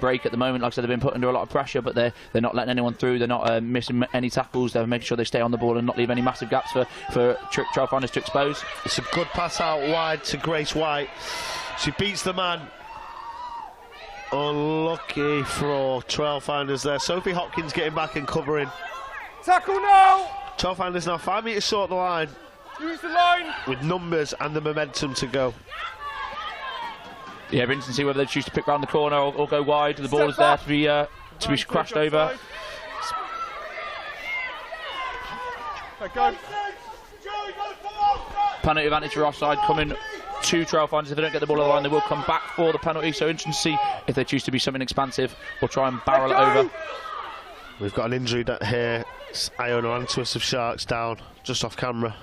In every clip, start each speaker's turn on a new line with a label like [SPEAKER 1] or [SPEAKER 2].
[SPEAKER 1] break at the moment. Like I said, they've been put under a lot of pressure, but they're not letting anyone through. They're not missing any tackles. They're making sure they stay on the ball and not leave any massive gaps for Trailfinders to expose.
[SPEAKER 2] It's a good pass out wide to Grace White. She beats the man. Unlucky for Trailfinders there. Sophie Hopkins getting back and covering.
[SPEAKER 3] Tackle now!
[SPEAKER 2] Trailfinders now 5 metres short of the line.
[SPEAKER 3] Use the line!
[SPEAKER 2] With numbers and the momentum to go.
[SPEAKER 1] Yeah, Vincent, see whether they choose to pick round the corner or go wide. The ball is there to be crashed over. Penalty advantage for offside coming to Trailfinders. If they don't get the ball on the line, they will come back for the penalty. So interesting to see if they choose to be something expansive or try and barrel it over.
[SPEAKER 2] We've got an injury here. It's Iona Antwis of Sharks down just off camera.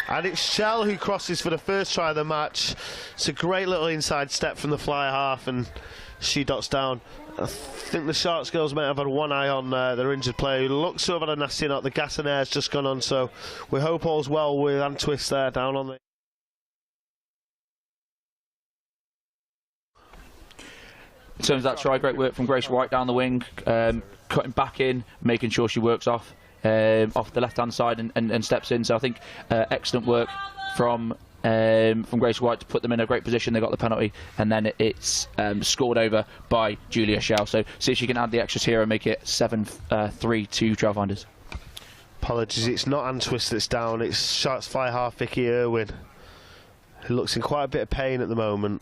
[SPEAKER 2] And it's Shell who crosses for the first try of the match. It's a great little inside step from the fly half, and she dots down. I think the Sharks girls may have had one eye on their injured player who looks to have had a nasty knock. The gas and air has just gone on, so we hope all's well with Antwis there down on the...
[SPEAKER 1] In terms of that try, great work from Grace White down the wing, cutting back in, making sure she works off the left-hand side and steps in. So I think excellent work from Grace White to put them in a great position. They got the penalty, and then it's scored over by Julia Shell. So see if she can add the extras here and make it 7-3 to Trailfinders.
[SPEAKER 2] Apologies, it's not Antwis that's down. It's Sharks fly half Vicky Irwin, who looks in quite a bit of pain at the moment.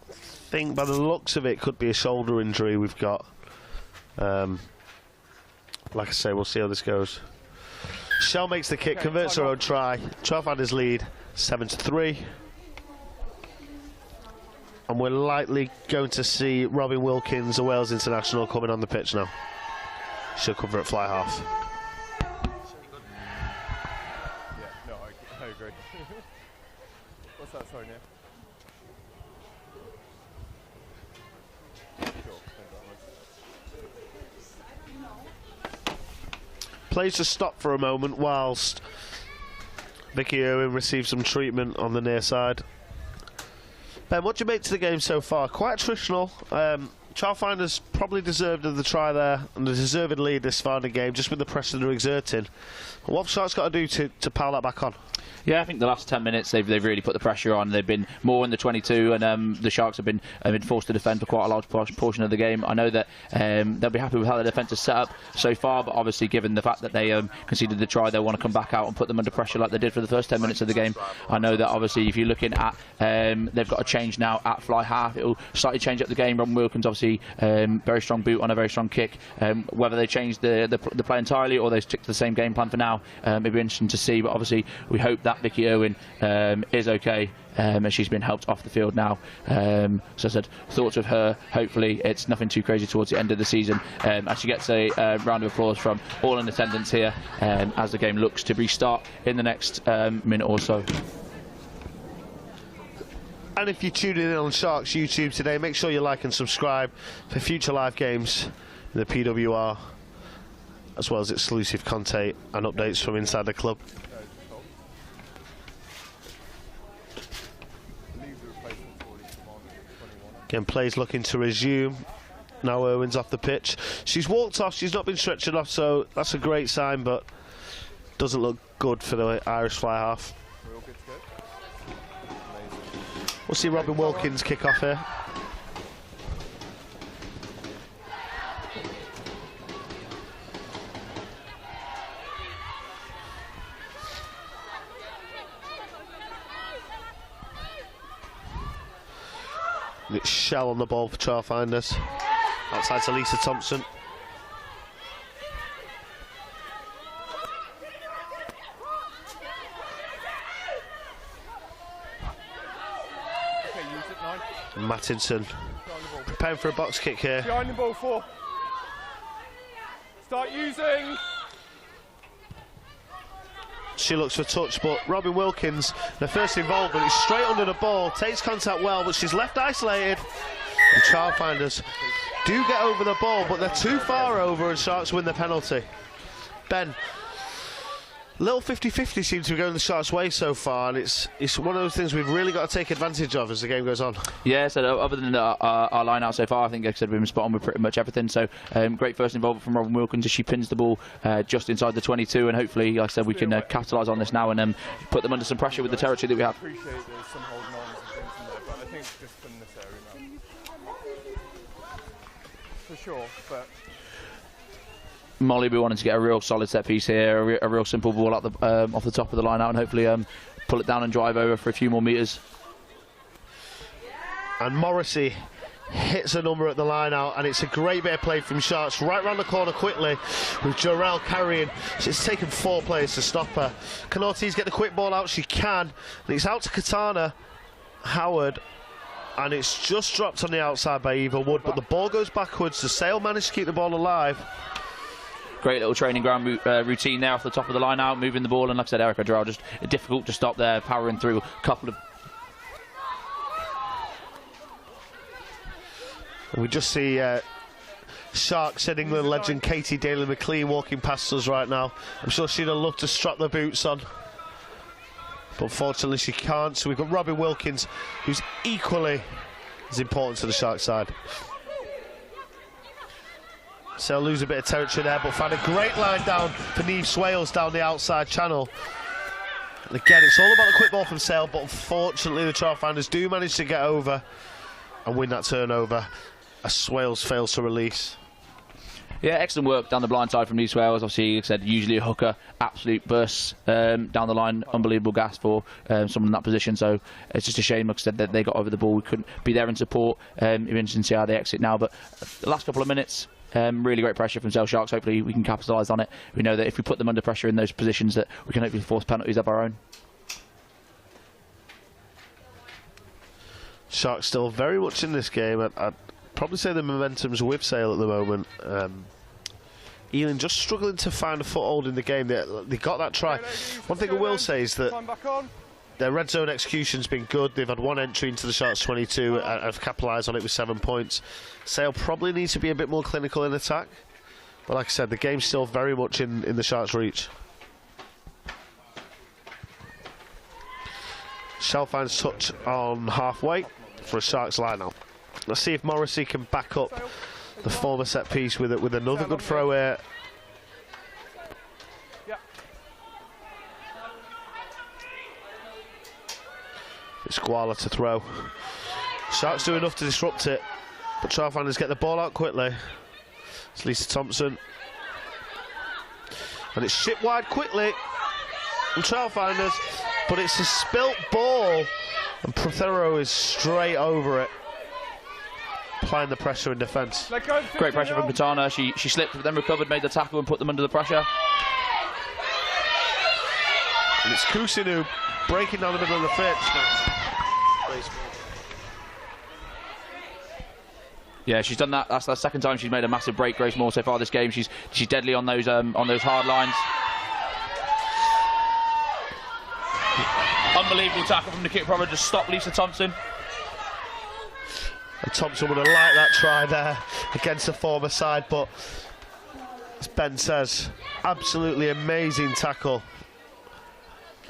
[SPEAKER 2] I think by the looks of it, could be a shoulder injury we've got. Like I say, we'll see how this goes. Shell makes the kick, converts her own try. Trailfinders lead 7-3. And we're likely going to see Robin Wilkins, a Wales international, coming on the pitch now. She'll cover at fly half.
[SPEAKER 3] Yeah, no, I agree. What's that, sorry, Nick?
[SPEAKER 2] Plays to stop for a moment whilst Vicky Irwin receives some treatment on the near side. Ben, what do you make to the game so far? Quite attritional. Trailfinders probably deserved of the try there and the deserved lead this far in the game, just with the pressure they're exerting. What have Sharks got to do to pile that back on?
[SPEAKER 1] Yeah, I think the last 10 minutes they've really put the pressure on. They've been more in the 22, and the Sharks have been forced to defend for quite a large portion of the game. I know that they'll be happy with how their defence is set up so far, but obviously given the fact that they conceded the try, they'll want to come back out and put them under pressure like they did for the first 10 minutes of the game. I know that obviously if you're looking at they've got a change now at fly half, it will slightly change up the game. Robin Wilkins obviously very strong boot on a very strong kick. Whether they change the play entirely or they stick to the same game plan for now, it'll be interesting to see. But obviously we hope that Vicky Irwin is okay, as she's been helped off the field now. So I said, thoughts of her. Hopefully it's nothing too crazy towards the end of the season, as she gets a round of applause from all in attendance here, as the game looks to restart in the next minute or so.
[SPEAKER 2] And if you're tuning in on Sharks YouTube today, make sure you like and subscribe for future live games in the PWR, as well as exclusive content and updates from inside the club. Again, play's looking to resume. Now Irwin's off the pitch. She's walked off, she's not been stretching off, so that's a great sign, but doesn't look good for the Irish fly half. We'll see Robin Wilkins kick off here. It's Shell on the ball for Trailfinders. Outside to Lisa Thompson.
[SPEAKER 3] Okay, use it, 9.
[SPEAKER 2] Mattinson preparing for a box kick here.
[SPEAKER 3] Behind the ball, 4. Start using.
[SPEAKER 2] She looks for touch, but Robin Wilkins, the first involvement, is straight under the ball, takes contact well, but she's left isolated. And Trailfinders do get over the ball, but they're too far over and Sharks win the penalty. Ben, Little 50-50 seems to be going the Sharks' way so far, and it's one of those things we've really got to take advantage of as the game goes on.
[SPEAKER 1] Yeah, so other than our line out so far, I think, like I said, we've been spot on with pretty much everything. So great first involvement from Robin Wilkins as she pins the ball just inside the 22, and hopefully, like I said, we can capitalise on this now and put them under some pressure with the territory that we have.
[SPEAKER 3] I appreciate there's some holding on and things in there, but I think just in this area now. For sure, but...
[SPEAKER 1] Molly, we wanted to get a real solid set piece here, a real simple ball out off the top of the line out, and hopefully pull it down and drive over for a few more metres.
[SPEAKER 2] And Morrissey hits a number at the line out, and it's a great bit of play from Sharks right round the corner quickly with Jarrell carrying. It's taken 4 players to stop her. Can Ortiz get the quick ball out? She can, and it's out to Katana Howard, and it's just dropped on the outside by Eva Wood, but the ball goes backwards. The Sale managed to keep the ball alive.
[SPEAKER 1] Great little training ground routine there off the top of the line out, moving the ball, and like I said, Erica Jarrell just difficult to stop there, powering through a couple of...
[SPEAKER 2] We just see Sharks and England legend Katie Daly-McLean walking past us right now. I'm sure she'd have loved to strap the boots on, but unfortunately she can't. So we've got Robin Wilkins, who's equally as important to the Sharks side. So lose a bit of territory there, but find a great line down for Neve Swales down the outside channel. And again, it's all about the quick ball from Sale, but unfortunately the Trailfinders do manage to get over and win that turnover as Swales fails to release.
[SPEAKER 1] Yeah, excellent work down the blind side from Neve Swales. Obviously, like I said, usually a hooker, absolute bursts down the line, unbelievable gas for someone in that position. So it's just a shame, like I said, that they got over the ball. We couldn't be there in support. It'll be interesting to see how they exit now. But the last couple of minutes, really great pressure from Sale Sharks. Hopefully we can capitalise on it. We know that if we put them under pressure in those positions, that we can hopefully force penalties of our own.
[SPEAKER 2] Sharks still very much in this game. I'd probably say the momentum's with Sale at the moment. Ealing just struggling to find a foothold in the game. They got that try. One thing I will say is that their red zone execution's been good. They've had one entry into the Sharks 22 and have capitalised on it with 7 points. Sale probably needs to be a bit more clinical in attack, but like I said, the game's still very much in the Sharks' reach. Shell finds touch on halfway for a Sharks line-out. Let's see if Morrissey can back up the former set piece with another good throw here. It's Squala to throw. Sharks do enough to disrupt it, but Trailfinders get the ball out quickly. It's Lisa Thompson, and it's shipped wide quickly from Trailfinders, but it's a spilt ball, and Prothero is straight over it, applying the pressure in defence.
[SPEAKER 1] Great pressure from Katana. She slipped, but then recovered, made the tackle, and put them under the pressure.
[SPEAKER 2] And it's Kusinu breaking down the middle of the pitch.
[SPEAKER 1] Yeah, she's done that. That's the second time she's made a massive break, Grace Moore, so far this game. She's deadly on those hard lines. Unbelievable tackle from the kick proper to stop Lisa Thompson.
[SPEAKER 2] And Thompson would have liked that try there against the former side, but as Ben says, absolutely amazing tackle.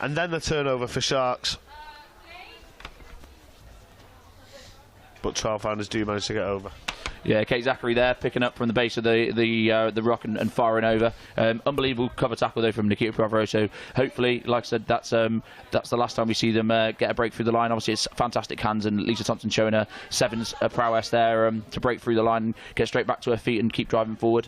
[SPEAKER 2] And then the turnover for Sharks. But Trailfinders do manage to get over.
[SPEAKER 1] Yeah, Kate Zachary there, picking up from the base of the rock and firing over. Unbelievable cover tackle though from Nikita Prothero. So hopefully, like I said, that's the last time we see them get a break through the line. Obviously, it's fantastic hands, and Lisa Thompson showing her sevens prowess there to break through the line and get straight back to her feet and keep driving forward.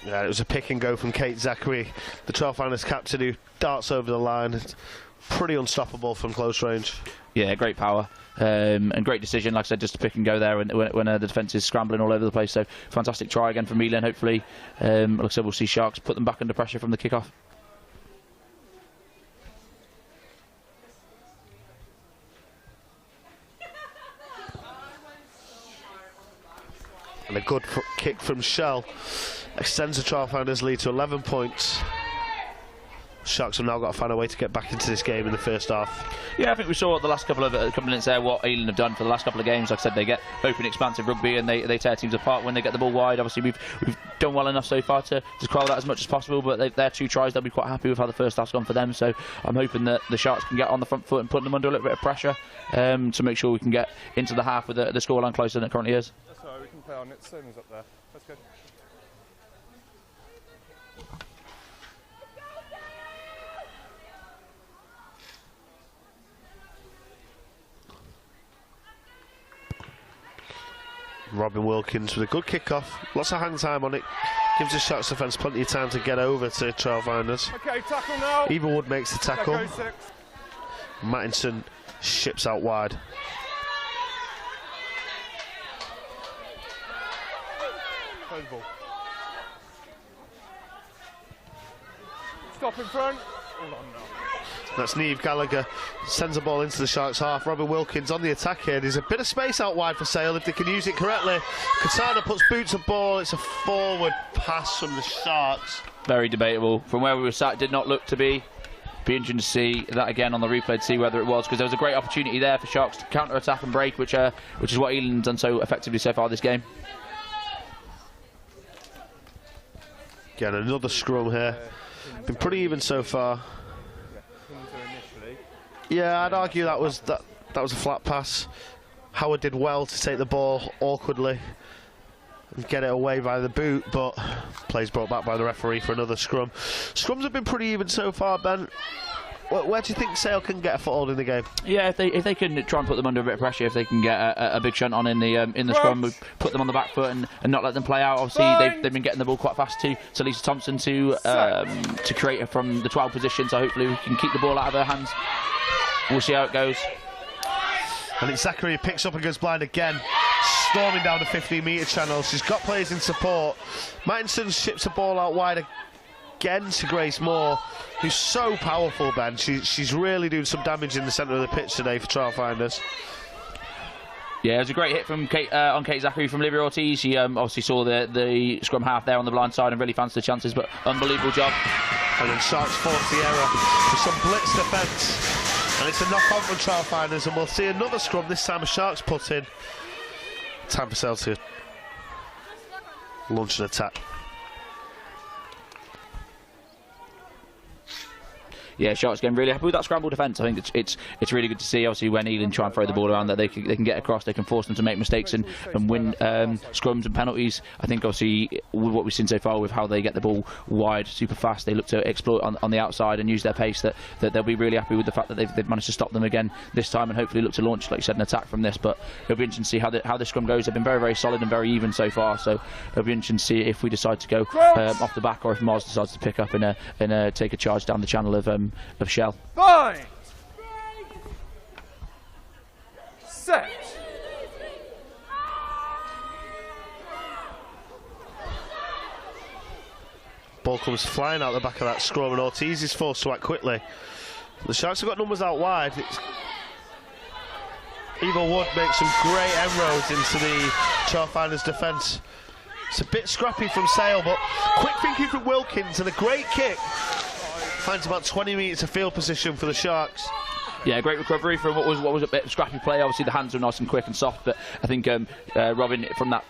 [SPEAKER 2] Yeah, it was a pick and go from Kate Zachary, the Trailfinders captain, who darts over the line. It's pretty unstoppable from close range.
[SPEAKER 1] Yeah, great power and great decision, like I said, just to pick and go there when the defence is scrambling all over the place. So fantastic try again from Milan. Hopefully, like I said, we'll see Sharks put them back under pressure from the kickoff.
[SPEAKER 2] And a good kick from Shell extends the Trailfinders lead to 11 points. Sharks have now got to find a way to get back into this game in the first half.
[SPEAKER 1] Yeah, I think we saw the last couple of minutes there what Ealing have done for the last couple of games. Like I said, they get open, expansive rugby and they tear teams apart when they get the ball wide. Obviously, we've done well enough so far to quell that as much as possible, but their 2 tries, they'll be quite happy with how the first half's gone for them. So I'm hoping that the Sharks can get on the front foot and put them under a little bit of pressure to make sure we can get into the half with the scoreline closer than it currently is.
[SPEAKER 3] That's all right, we can play on it, same as up there. That's good.
[SPEAKER 2] Robin Wilkins with a good kick-off, lots of hang time on it, gives the Sharks defence plenty of time to get over to Trailfinders.
[SPEAKER 3] Okay, tackle now.
[SPEAKER 2] Evilwood makes the tackle.
[SPEAKER 3] That goes 6.
[SPEAKER 2] Mattinson ships out wide.
[SPEAKER 3] Play the ball. Stop in front. Hold on now.
[SPEAKER 2] That's Niamh Gallagher, sends the ball into the Sharks half. Robin Wilkins on the attack here. There's a bit of space out wide for Sale if they can use it correctly. Katana puts boots of ball. It's a forward pass from the Sharks.
[SPEAKER 1] Very debatable. From where we were sat, did not look to be. Be interesting to see that again on the replay to see whether it was, because there was a great opportunity there for Sharks to counter attack and break, which is what Ealing's done so effectively so far this game.
[SPEAKER 2] Again, another scrum here. Been pretty even so far. Yeah, I'd argue that was a flat pass. Howard did well to take the ball awkwardly and get it away by the boot, but play's brought back by the referee for another scrum. Scrums have been pretty even so far, Ben. Where do you think Sale can get a foothold in the game?
[SPEAKER 1] Yeah, if they can try and put them under a bit of pressure, if they can get a big shunt on in the scrum, we put them on the back foot and not let them play out. Obviously, they've been getting the ball quite fast to Lisa Thompson to create her from the 12 position. So hopefully we can keep the ball out of her hands. We'll see how it goes.
[SPEAKER 2] And it's Zachary who picks up and goes blind again, storming down the 15-metre channel. She's got players in support. Mattinson ships the ball out wide again to Grace Moore, who's so powerful, Ben. She's really doing some damage in the centre of the pitch today for Trailfinders.
[SPEAKER 1] Yeah, it was a great hit from Kate Zachary from Olivia Ortiz. She obviously saw the scrum half there on the blind side and really fancied the chances, but unbelievable job.
[SPEAKER 2] And then Sharks force the error for some blitz defence. And it's a knock-on from Trailfinders, and we'll see another scrum, this time a Sharks put in. Time for Sale to launch an attack.
[SPEAKER 1] Yeah, Sharks getting really happy with that scramble defence. I think it's really good to see. Obviously, when Ealing try and throw the ball around, that they can get across, they can force them to make mistakes and win scrums and penalties. I think obviously with what we've seen so far with how they get the ball wide super fast, they look to exploit on the outside and use their pace. That they'll be really happy with the fact that they've managed to stop them again this time, and hopefully look to launch, like you said, an attack from this. But it'll be interesting to see how the scrum goes. They've been very, very solid and very even so far. So it'll be interesting to see if we decide to go off the back, or if Mars decides to pick up and take a charge down the channel of Shell.
[SPEAKER 3] Bind. Set.
[SPEAKER 2] Ball comes flying out the back of that scrum, and Ortiz is forced to act quickly. The Sharks have got numbers out wide. Eva Wood makes some great inroads into the Trailfinders defence. It's a bit scrappy from Sale, but quick thinking from Wilkins and a great kick. Finds about 20 metres of field position for the Sharks.
[SPEAKER 1] Yeah, great recovery from what was a bit of scrappy play. Obviously the hands were nice and quick and soft, but I think Robin from that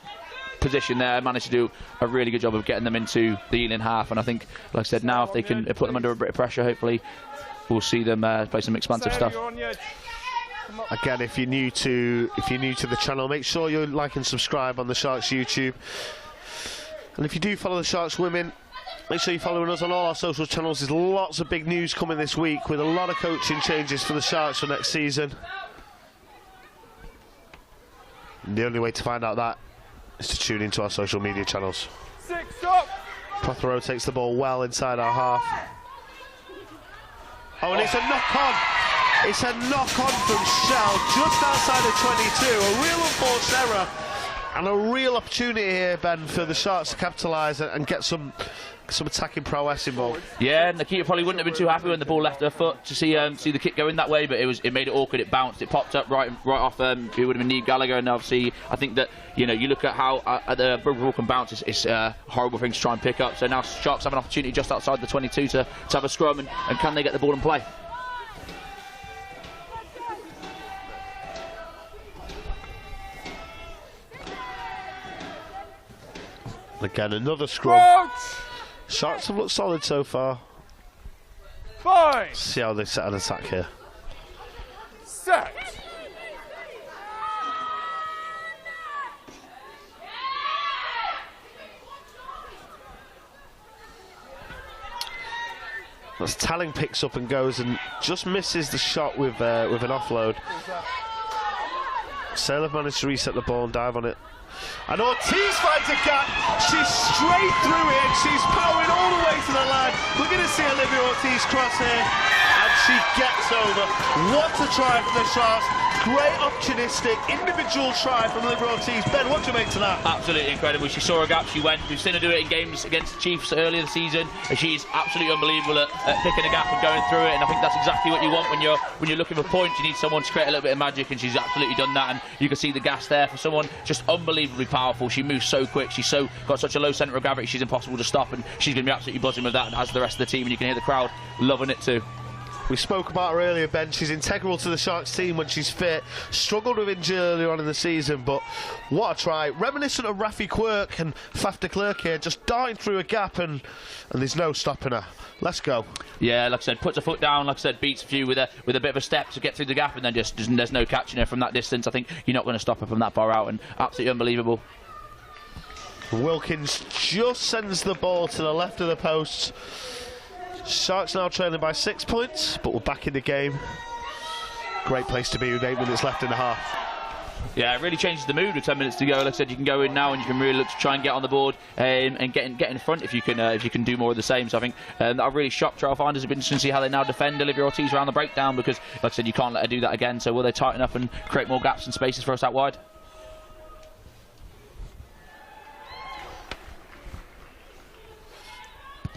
[SPEAKER 1] position there managed to do a really good job of getting them into the Ealing half. And I think, like I said, now if they can put them under a bit of pressure, hopefully we'll see them play some expansive stuff.
[SPEAKER 2] Again, if you're new to the channel, make sure you like and subscribe on the Sharks YouTube. And if you do follow the Sharks women, make sure you're following us on all our social channels. There's lots of big news coming this week with a lot of coaching changes for the Sharks for next season. And the only way to find out that is to tune into our social media channels.
[SPEAKER 3] 6 up.
[SPEAKER 2] Prothero takes the ball well inside our half. Oh, and it's a knock-on. It's a knock-on from Shell just outside of 22. A real unforced error And a real opportunity here, Ben, for the Sharks to capitalise and get some attacking prowess involved.
[SPEAKER 1] Yeah, Nikita probably wouldn't have been too happy when the ball left her foot to see the kick go in that way, but it made it awkward. It bounced, it popped up right off. It would have been Neve Gallagher, and obviously I think that you look at how the ball can bounce. It's a horrible thing to try and pick up. So now Sharks have an opportunity just outside the 22 to have a scrum, and can they get the ball and play?
[SPEAKER 2] Again, another scrum. Sharks have looked solid so far.
[SPEAKER 3] Fine.
[SPEAKER 2] See how they set an attack here.
[SPEAKER 3] Set.
[SPEAKER 2] That's Talling picks up and goes and just misses the shot with an offload. Sale have managed to reset the ball and dive on it. And Ortiz finds a gap. She's straight through it. She's powering all the way to the line. We're going to see Olivia Ortiz cross here, and she gets over. What a try from the Sharks. Great opportunistic individual try from Olivia Ortiz. Ben, what do you make to that?
[SPEAKER 1] Absolutely incredible. She saw a gap, she went. We've seen her do it in games against the Chiefs earlier this season. She's absolutely unbelievable at picking a gap and going through it, and I think that's exactly what you want when you're looking for points. You need someone to create a little bit of magic, and she's absolutely done that, and you can see the gas there for someone just unbelievably powerful. She moves so quick, she's got such a low centre of gravity, she's impossible to stop, and she's going to be absolutely buzzing with that, and as the rest of the team, and you can hear the crowd loving it too.
[SPEAKER 2] We spoke about her earlier, Ben. She's integral to the Sharks team when she's fit. Struggled with injury earlier on in the season, but what a try. Reminiscent of Rafi Quirk and Faf de Klerk here, just darting through a gap, and there's no stopping her. Let's go. Yeah,
[SPEAKER 1] like I said, puts her foot down, like I said, beats a few with a bit of a step to get through the gap, and then there's no catching her from that distance. I think you're not going to stop her from that far out, and absolutely unbelievable.
[SPEAKER 2] Wilkins just sends the ball to the left of the post. Sharks now trailing by 6 points, but we're back in the game. Great place to be with 8 minutes left in the half.
[SPEAKER 1] Yeah, it really changes the mood with 10 minutes to go. Like I said, you can go in now and you can really look to try and get on the board and get in front if you can do more of the same. So I think that really shocked Trailfinders. It'll be interesting to see how they now defend Olivia Ortiz around the breakdown, because, like I said, you can't let her do that again. So will they tighten up and create more gaps and spaces for us out wide?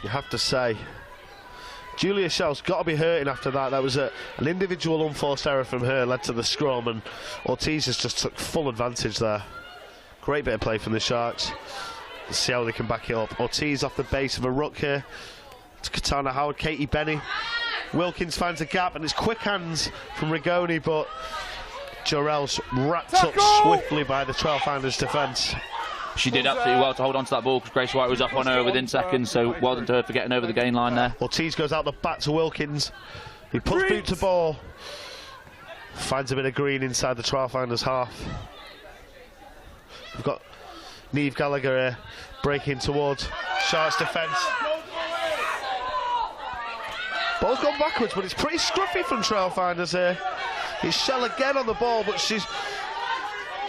[SPEAKER 2] You have to say, Julia Shell's got to be hurting after that. That was an individual unforced error from her, led to the scrum, and Ortiz has just took full advantage there. Great bit of play from the Sharks. Let's see how they can back it up. Ortiz off the base of a ruck here to Katana Howard, Katie Benny. Wilkins finds a gap, and it's quick hands from Rigoni, but Jorel's wrapped up swiftly by the Trailfinders defence.
[SPEAKER 1] She did absolutely well to hold on to that ball, because Grace White was up on her within seconds, so well done to her for getting over the gain line there.
[SPEAKER 2] Ortiz goes out the back to Wilkins. He puts boot to ball. Finds a bit of green inside the Trailfinders half. We've got Neve Gallagher here, breaking towards Sharks defence. Ball's gone backwards, but it's pretty scruffy from Trailfinders here. It's Shell again on the ball, but she's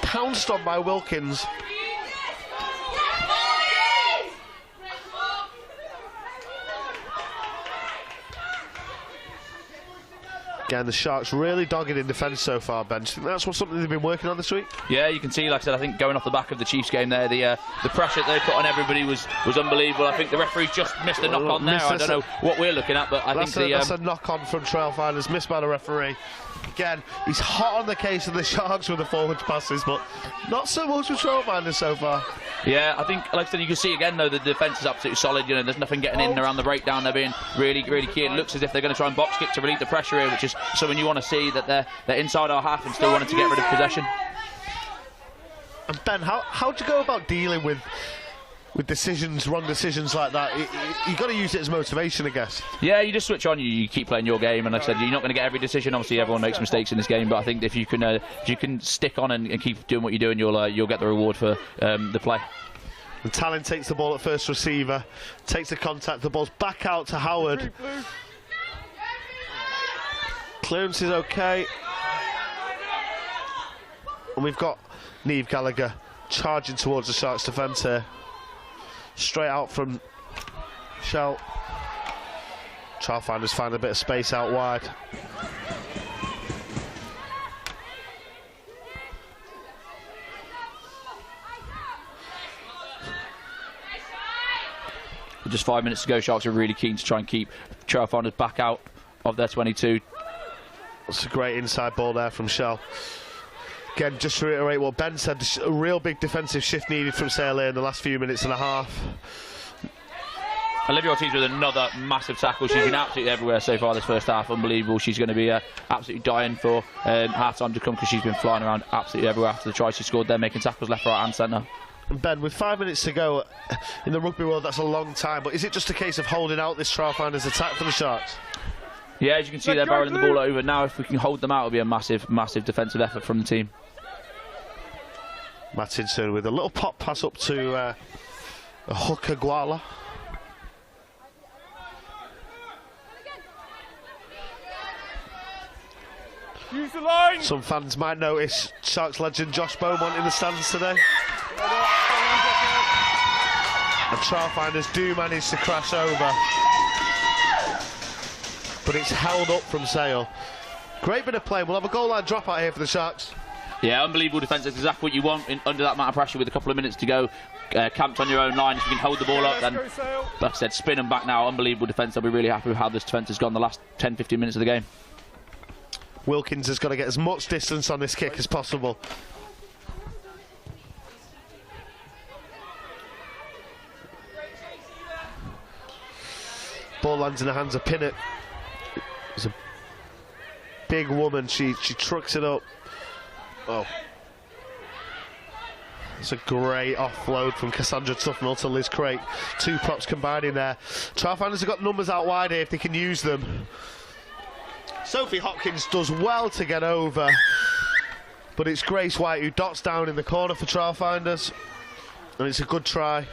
[SPEAKER 2] pounced on by Wilkins. Again, the Sharks really dogged in defence so far, Ben. Do you think that's something they've been working on this week?
[SPEAKER 1] Yeah, you can see, like I said, I think going off the back of the Chiefs game there, the pressure that they put on everybody was unbelievable. I think the referee just missed a knock-on there. I don't know what we're looking at, but I think
[SPEAKER 2] that's a knock-on from Trailfinders, missed by the referee. Again, he's hot on the case of the Sharks with the forward passes, but not so much with Trailfinders so far.
[SPEAKER 1] Yeah, I think, like I said, you can see again though the defence is absolutely solid. You know, there's nothing getting in around the breakdown. They're being really key. It looks as if they're going to try and box kick to relieve the pressure here, which is something you want to see, that they're inside our half and still wanting to get rid of possession.
[SPEAKER 2] And Ben, how do you go about dealing with decisions, wrong decisions like that? You've got to use it as motivation, I guess.
[SPEAKER 1] Yeah, you just switch on, you keep playing your game, and like I said, you're not going to get every decision. Obviously, everyone makes mistakes in this game, but I think if you can stick on and keep doing what you're doing, you'll get the reward for the play.
[SPEAKER 2] And Talon takes the ball at first receiver, takes the contact, the ball's back out to Howard. Clearance is okay. And we've got Neve Gallagher charging towards the Sharks defence here. Straight out from Shell. Trailfinders find a bit of space out wide.
[SPEAKER 1] With just 5 minutes to go, Sharks are really keen to try and keep Trailfinders back out of their 22.
[SPEAKER 2] That's a great inside ball there from Shell. Again, just to reiterate what Ben said, a real big defensive shift needed from Sale in the last few minutes and a half.
[SPEAKER 1] Olivia Ortiz with another massive tackle. She's been absolutely everywhere so far this first half. Unbelievable. She's going to be absolutely dying for half time to come, because she's been flying around absolutely everywhere after the try she scored there, making tackles left, right and centre.
[SPEAKER 2] And Ben, with 5 minutes to go, in the rugby world that's a long time, but is it just a case of holding out this Trailfinders attack for the Sharks?
[SPEAKER 1] Yeah, as you can see, they're barreling the ball over now. If we can hold them out, it'll be a massive, massive defensive effort from the team.
[SPEAKER 2] Mattinson with a little pop pass up to Hooker Guala.
[SPEAKER 3] Use the line.
[SPEAKER 2] Some fans might notice Sharks legend Josh Beaumont in the stands today. And Trailfinders do manage to crash over, but it's held up from Sale. Great bit of play. We'll have a goal line dropout here for the Sharks.
[SPEAKER 1] Yeah, unbelievable defence. That's exactly what you want under that amount of pressure with a couple of minutes to go. Camped on your own line. If you can hold the ball up, then, like I said, spin them back now. Unbelievable defence. I'll be really happy with how this defence has gone the last 10-15 minutes of the game.
[SPEAKER 2] Wilkins has got to get as much distance on this kick as possible. Ball lands in the hands of Pinnett. It's a big woman. She trucks it up. Oh. It's a great offload from Cassandra Tufnell to Liz Craik. Two props combining there. Trailfinders have got numbers out wide here if they can use them. Sophie Hopkins does well to get over, but it's Grace White who dots down in the corner for Trailfinders, and it's a good try.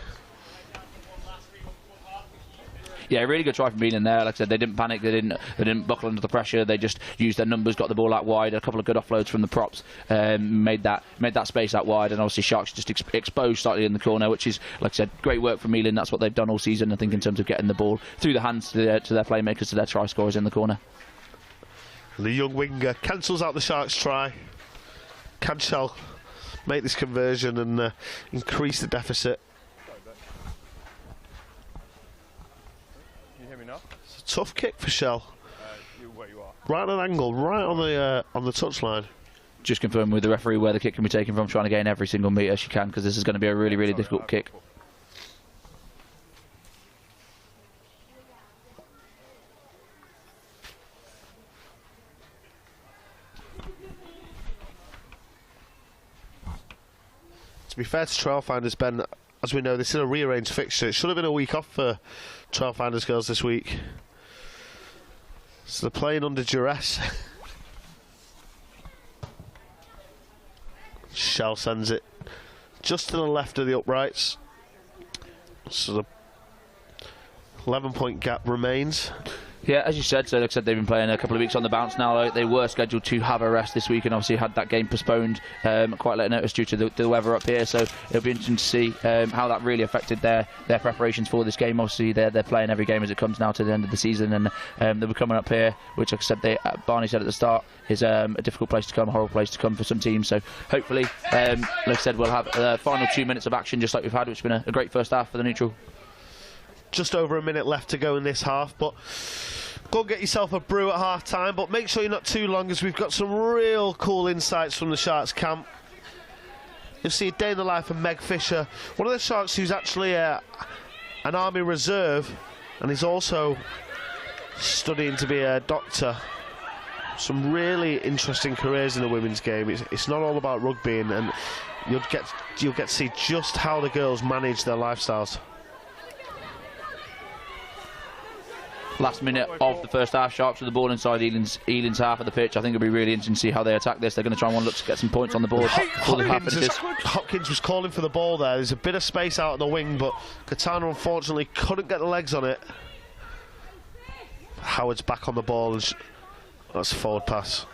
[SPEAKER 1] Yeah, really good try from being in there. Like I said, they didn't panic, they didn't buckle under the pressure. They just used their numbers, got the ball out wide. A couple of good offloads from the props, made that space out wide, and obviously Sharks just exposed slightly in the corner, which is, like I said, great work from Mealin. That's what they've done all season, I think, in terms of getting the ball through the hands to their playmakers, to their try scorers in the corner.
[SPEAKER 2] The young winger cancels out the Sharks' try. Can Shell make this conversion and increase the deficit?
[SPEAKER 3] Can you hear me now?
[SPEAKER 2] It's a tough kick for Shell.
[SPEAKER 3] Where you are.
[SPEAKER 2] Right at an angle, right on the touchline.
[SPEAKER 1] Just confirm with the referee where the kick can be taken from, trying to gain every single metre she can, because this is going to be a really, really difficult kick.
[SPEAKER 2] To be fair to Trailfinders, Ben, as we know, this is a rearranged fixture. It should have been a week off for Trailfinders girls this week. So they're playing under duress. Shell sends it just to the left of the uprights. So the 11-point gap remains.
[SPEAKER 1] Yeah, as you said, so like I said, they've been playing a couple of weeks on the bounce now. They were scheduled to have a rest this week, and obviously had that game postponed quite late notice due to the weather up here. So it'll be interesting to see how that really affected their preparations for this game. Obviously, they're playing every game as it comes now to the end of the season, and they'll be coming up here, which, like I said, Barney said at the start, is a difficult place to come, a horrible place to come for some teams. So hopefully, like I said, we'll have the final 2 minutes of action just like we've had, which has been a great first half for the neutral.
[SPEAKER 2] Just over a minute left to go in this half, but go and get yourself a brew at half time, but make sure you're not too long, as we've got some real cool insights from the Sharks camp. You'll see a day in the life of Meg Fisher, one of the Sharks who's actually an Army Reserve, and is also studying to be a doctor. Some really interesting careers in the women's game. It's not all about rugby, and you'll get to see just how the girls manage their lifestyles.
[SPEAKER 1] Last minute of the first half, Sharks with the ball inside Ealin's half of the pitch. I think it'll be really interesting to see how they attack this. They're going to try and look to get some points on the board before the half finishes.
[SPEAKER 2] Hopkins was calling for the ball there. There's a bit of space out on the wing, but Katana unfortunately couldn't get the legs on it. Howard's back on the ball, and that's a forward pass.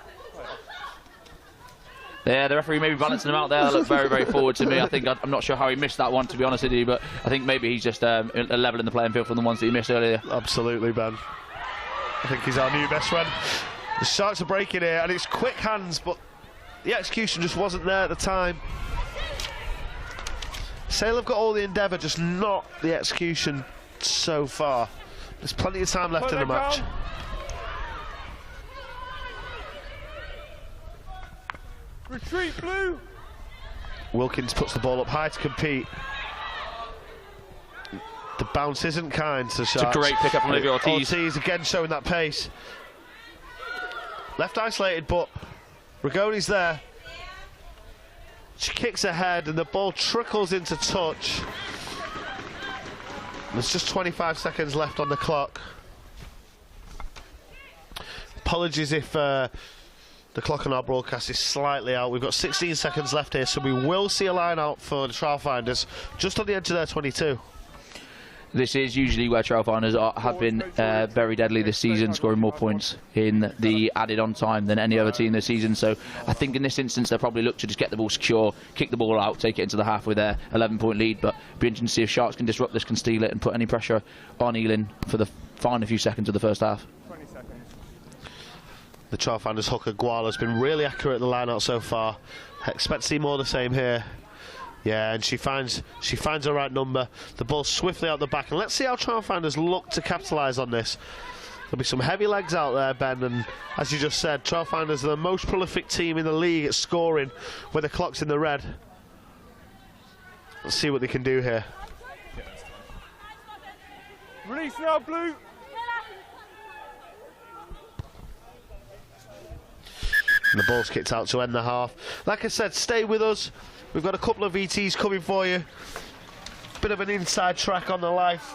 [SPEAKER 1] Yeah, the referee may be balancing him out there. That looked very, very forward to me. I think I'm not sure how he missed that one, to be honest with you, but I think maybe he's just a level in the playing field from the ones that he missed earlier.
[SPEAKER 2] Absolutely, Ben. I think he's our new best friend. The Sharks are breaking here, and it's quick hands, but the execution just wasn't there at the time. Sale have got all the endeavour, just not the execution so far. There's plenty of time left in the match.
[SPEAKER 3] Retreat, blue!
[SPEAKER 2] Wilkins puts the ball up high to compete. The bounce isn't kind to Sharks.
[SPEAKER 1] It's a great pick-up from Olivia Ortiz.
[SPEAKER 2] Ortiz again showing that pace. Left isolated, but Rigoni's there. She kicks ahead and the ball trickles into touch. There's just 25 seconds left on the clock. Apologies if the clock on our broadcast is slightly out. We've got 16 seconds left here, so we will see a line out for the Trailfinders just on the edge of their 22.
[SPEAKER 1] This is usually where Trailfinders have been very deadly this season, scoring more points in the added on time than any other team this season. So I think in this instance they'll probably look to just get the ball secure, kick the ball out, take it into the half with their 11-point lead. But it'll be interesting to see if Sharks can disrupt this, can steal it and put any pressure on Ealing for the final few seconds of the first half.
[SPEAKER 3] 20 seconds.
[SPEAKER 2] The Trailfinders hooker Guala's been really accurate at the line out so far. Expect to see more of the same here. Yeah, and she finds the right number. The ball swiftly out the back, and let's see how Trailfinders look to capitalise on this. There'll be some heavy legs out there, Ben, and as you just said, Trailfinders are the most prolific team in the league at scoring when the clock's in the red. Let's see what they can do here.
[SPEAKER 3] Release now, blue!
[SPEAKER 2] And the ball's kicked out to end the half. Like I said, stay with us. We've got a couple of VTs coming for you. Bit of an inside track on the life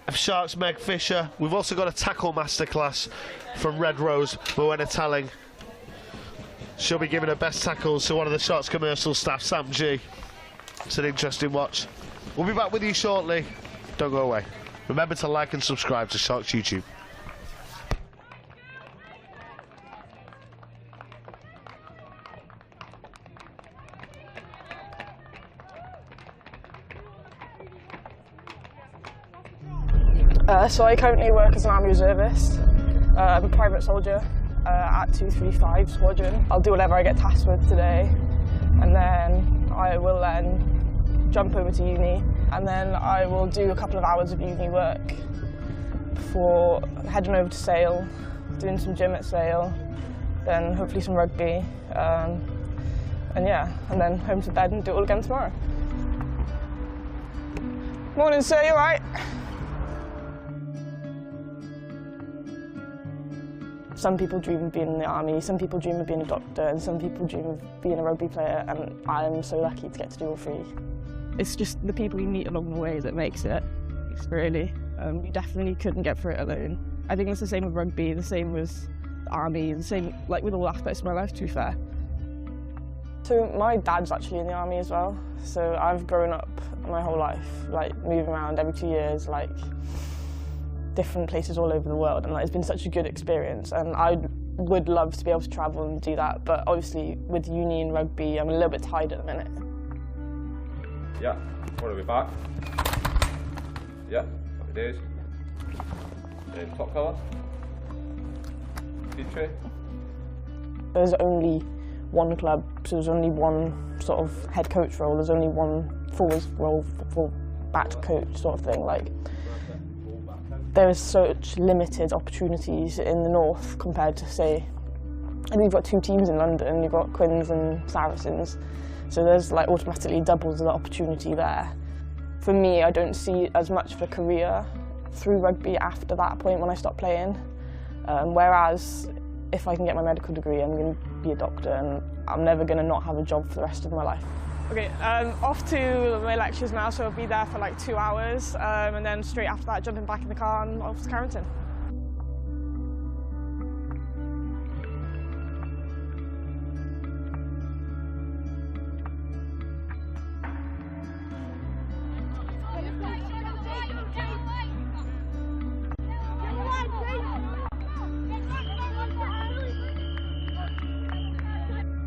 [SPEAKER 2] of Sharks Meg Fisher. We've also got a tackle masterclass from Red Rose, Moena Talling. She'll be giving her best tackles to one of the Sharks commercial staff, Sam G. It's an interesting watch. We'll be back with you shortly. Don't go away. Remember to like and subscribe to Sharks YouTube.
[SPEAKER 4] So I currently work as an army reservist. I'm a private soldier at 235 Squadron. I'll do whatever I get tasked with today, and then I will then jump over to uni, and then I will do a couple of hours of uni work before heading over to Sale, doing some gym at Sale, then hopefully some rugby, and yeah, and then home to bed and do it all again tomorrow. Morning, sir, you alright? Some people dream of being in the army, some people dream of being a doctor, and some people dream of being a rugby player, and I'm so lucky to get to do all three. It's just the people you meet along the way that makes it, really. You definitely couldn't get through it alone. I think it's the same with rugby, the same with the army, the same like with all aspects of my life, to be fair. So my dad's actually in the army as well, so I've grown up my whole life, like moving around every 2 years, like different places all over the world, and like, it's been such a good experience, and I would love to be able to travel and do that, but obviously with uni and rugby I'm a little bit tired at the minute.
[SPEAKER 5] Yeah, what are we back? Yeah, happy days. Top colour. Feature.
[SPEAKER 4] There's only one club, so there's only one sort of head coach role, there's only one forwards role, full back coach sort of thing. Like, there is such limited opportunities in the north compared to, say, I think you've got two teams in London, you've got Quins and Saracens, so there's like automatically doubles the opportunity there. For me, I don't see as much of a career through rugby after that point when I stop playing, whereas if I can get my medical degree, I'm going to be a doctor, and I'm never going to not have a job for the rest of my life. Okay, off to my lectures now, so I'll be there for like 2 hours, and then straight after that, jumping back in the car and off to Carrington.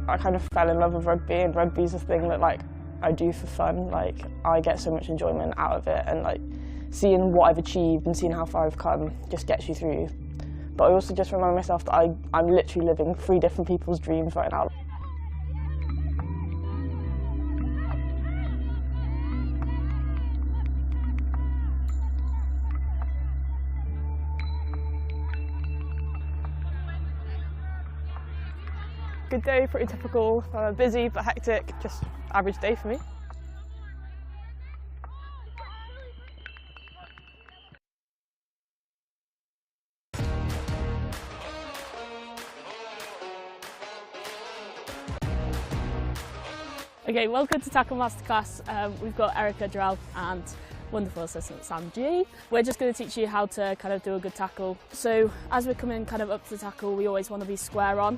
[SPEAKER 4] I kind of fell in love with rugby, and rugby's a thing that like I do for fun. Like, I get so much enjoyment out of it, and like seeing what I've achieved and seeing how far I've come just gets you through. But I also just remind myself that I'm literally living 3 different people's dreams right now. good day, pretty typical, busy but hectic, just average day for me. Okay, welcome to Tackle Masterclass. We've got Erica, Jarell and wonderful assistant Sam G. We're just going to teach you how to kind of do a good tackle. So as we're coming kind of up to the tackle, we always want to be square on.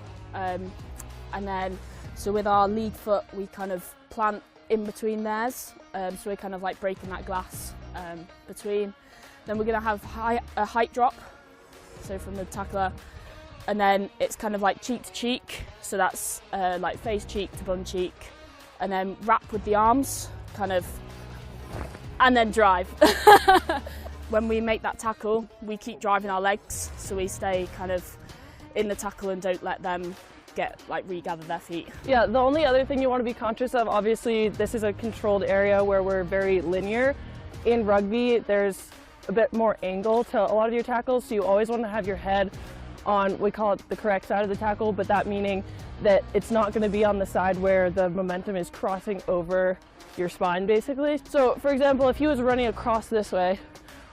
[SPEAKER 4] And then, so with our lead foot, we kind of plant in between theirs. So we're kind of like breaking that glass between. Then we're going to have a height drop, so from the tackler. And then it's kind of like cheek to cheek. So that's like face cheek to bum cheek. And then wrap with the arms, kind of, and then drive. When we make that tackle, we keep driving our legs, so we stay kind of in the tackle and don't let them regather their feet.
[SPEAKER 6] Yeah, the only other thing you want to be conscious of, obviously this is a controlled area where we're very linear. In rugby, there's a bit more angle to a lot of your tackles, so you always want to have your head on, we call it the correct side of the tackle, but that meaning that it's not going to be on the side where the momentum is crossing over your spine, basically. So for example, if he was running across this way,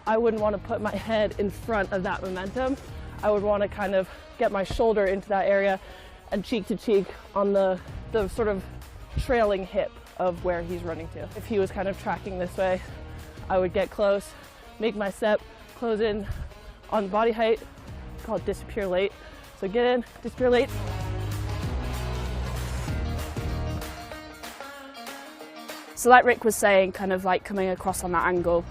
[SPEAKER 6] I wouldn't want to put my head in front of that momentum. I would want to kind of get my shoulder into that area and cheek to cheek on the sort of trailing hip of where he's running to. If he was kind of tracking this way, I would get close, make my step, close in on body height, called disappear late. So get in, disappear late.
[SPEAKER 4] So like Rick was saying, kind of like coming across on that angle,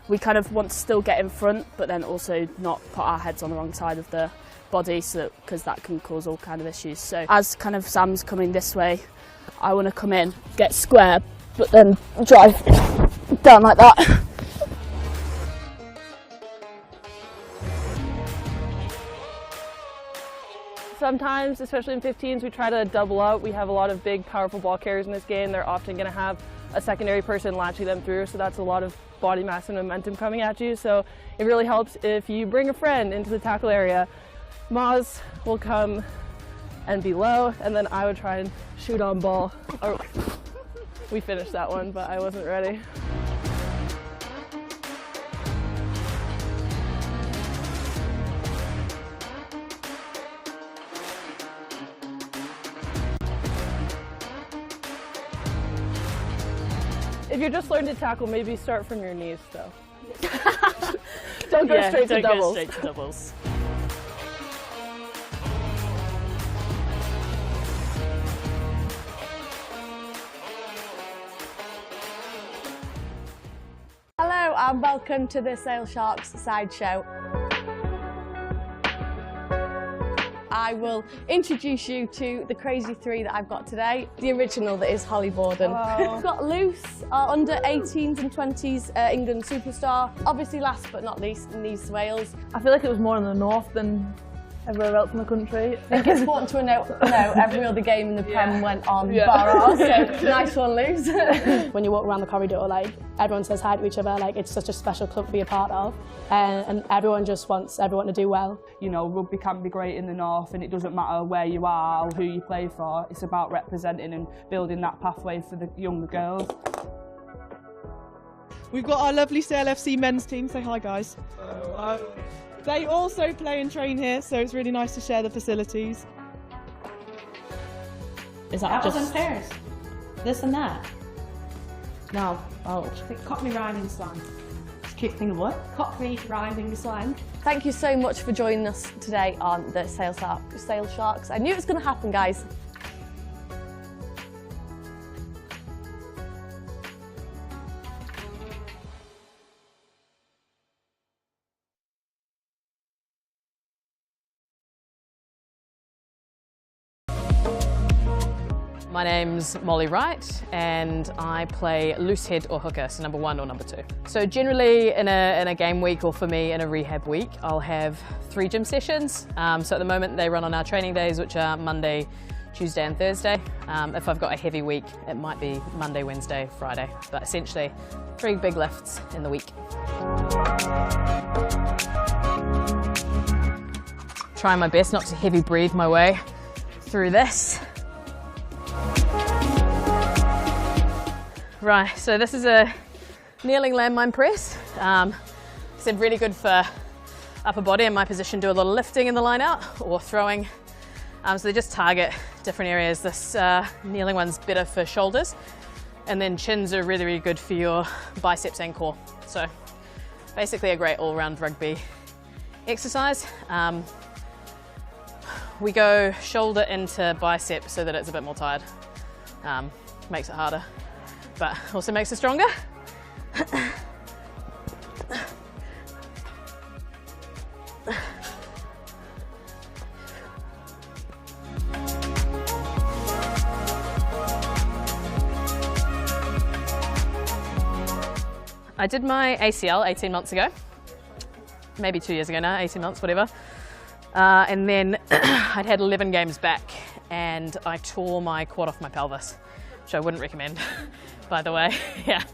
[SPEAKER 4] we kind of want to still get in front, but then also not put our heads on the wrong side of the body, because that can cause all kind of issues. So as kind of Sam's coming this way, I want to come in, get square, but then drive down like that.
[SPEAKER 6] Sometimes, especially in 15s, we try to double up. We have a lot of big, powerful ball carriers in this game. They're often going to have a secondary person latching them through, so that's a lot of body mass and momentum coming at you. So it really helps if you bring a friend into the tackle area. Maz will come and be low, and then I would try and shoot on ball. Oh, we finished that one, but I wasn't ready. If you're just learning to tackle, maybe start from your knees, though. Don't go straight to doubles.
[SPEAKER 4] Go straight to doubles.
[SPEAKER 7] Hello and welcome to the Sale Sharks Sideshow. I will introduce you to the crazy three that I've got today. The original that is Holly Borden. We've got Luce, our under 18s and 20s England superstar. Obviously last but not least, Nice Wales.
[SPEAKER 8] I feel like it was more in the north than everywhere else in the country.
[SPEAKER 7] I think it's important to know every other game in the Prem went on bar ours, so nice one, Luce.
[SPEAKER 9] When you walk around the corridor, like everyone says hi to each other, like it's such a special club to be a part of, and everyone just wants everyone to do well.
[SPEAKER 10] You know, rugby can be great in the north, and it doesn't matter where you are or who you play for. It's about representing and building that pathway for the younger girls.
[SPEAKER 11] We've got our lovely Sale FC men's team. Say hi, guys. They also play and train here, so it's really nice to share the facilities.
[SPEAKER 12] Is that
[SPEAKER 7] Apples
[SPEAKER 12] just
[SPEAKER 7] and pears? This and that?
[SPEAKER 12] No. Oh.
[SPEAKER 7] Cockney rhyming slang.
[SPEAKER 12] Think of what?
[SPEAKER 7] Cockney rhyming slang. Thank you so much for joining us today on the Sale Sharks. I knew it was going to happen, guys.
[SPEAKER 13] My name's Molly Wright and I play loose head or hooker, so number 1 or number 2. So generally in a game week, or for me in a rehab week, I'll have 3 gym sessions. So at the moment they run on our training days, which are Monday, Tuesday and Thursday. If I've got a heavy week, it might be Monday, Wednesday, Friday. But essentially 3 big lifts in the week. Trying my best not to heavy breathe my way through this. Right, so this is a kneeling landmine press. It's really good for upper body. In my position, do a lot of lifting in the line out or throwing. So they just target different areas. This kneeling one's better for shoulders. And then chins are really, really good for your biceps and core. So basically a great all-round rugby exercise. We go shoulder into bicep so that it's a bit more tired. Makes it harder, but also makes it stronger. I did my ACL 18 months ago, maybe 2 years ago now, 18 months, whatever. And then I'd had 11 games back and I tore my quad off my pelvis, which I wouldn't recommend, by the way. Yeah.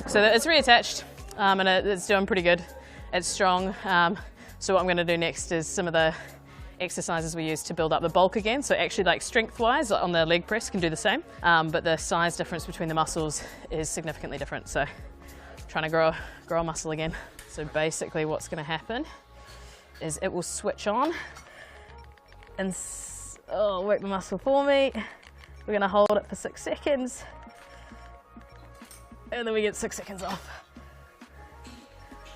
[SPEAKER 13] So it's reattached and it's doing pretty good. It's strong. So what I'm going to do next is some of the exercises we use to build up the bulk again. So actually, like strength-wise, on the leg press can do the same, but the size difference between the muscles is significantly different. So trying to grow a muscle again. So basically what's going to happen is it will switch on and work the muscle for me. We're going to hold it for 6 seconds and then we get 6 seconds off.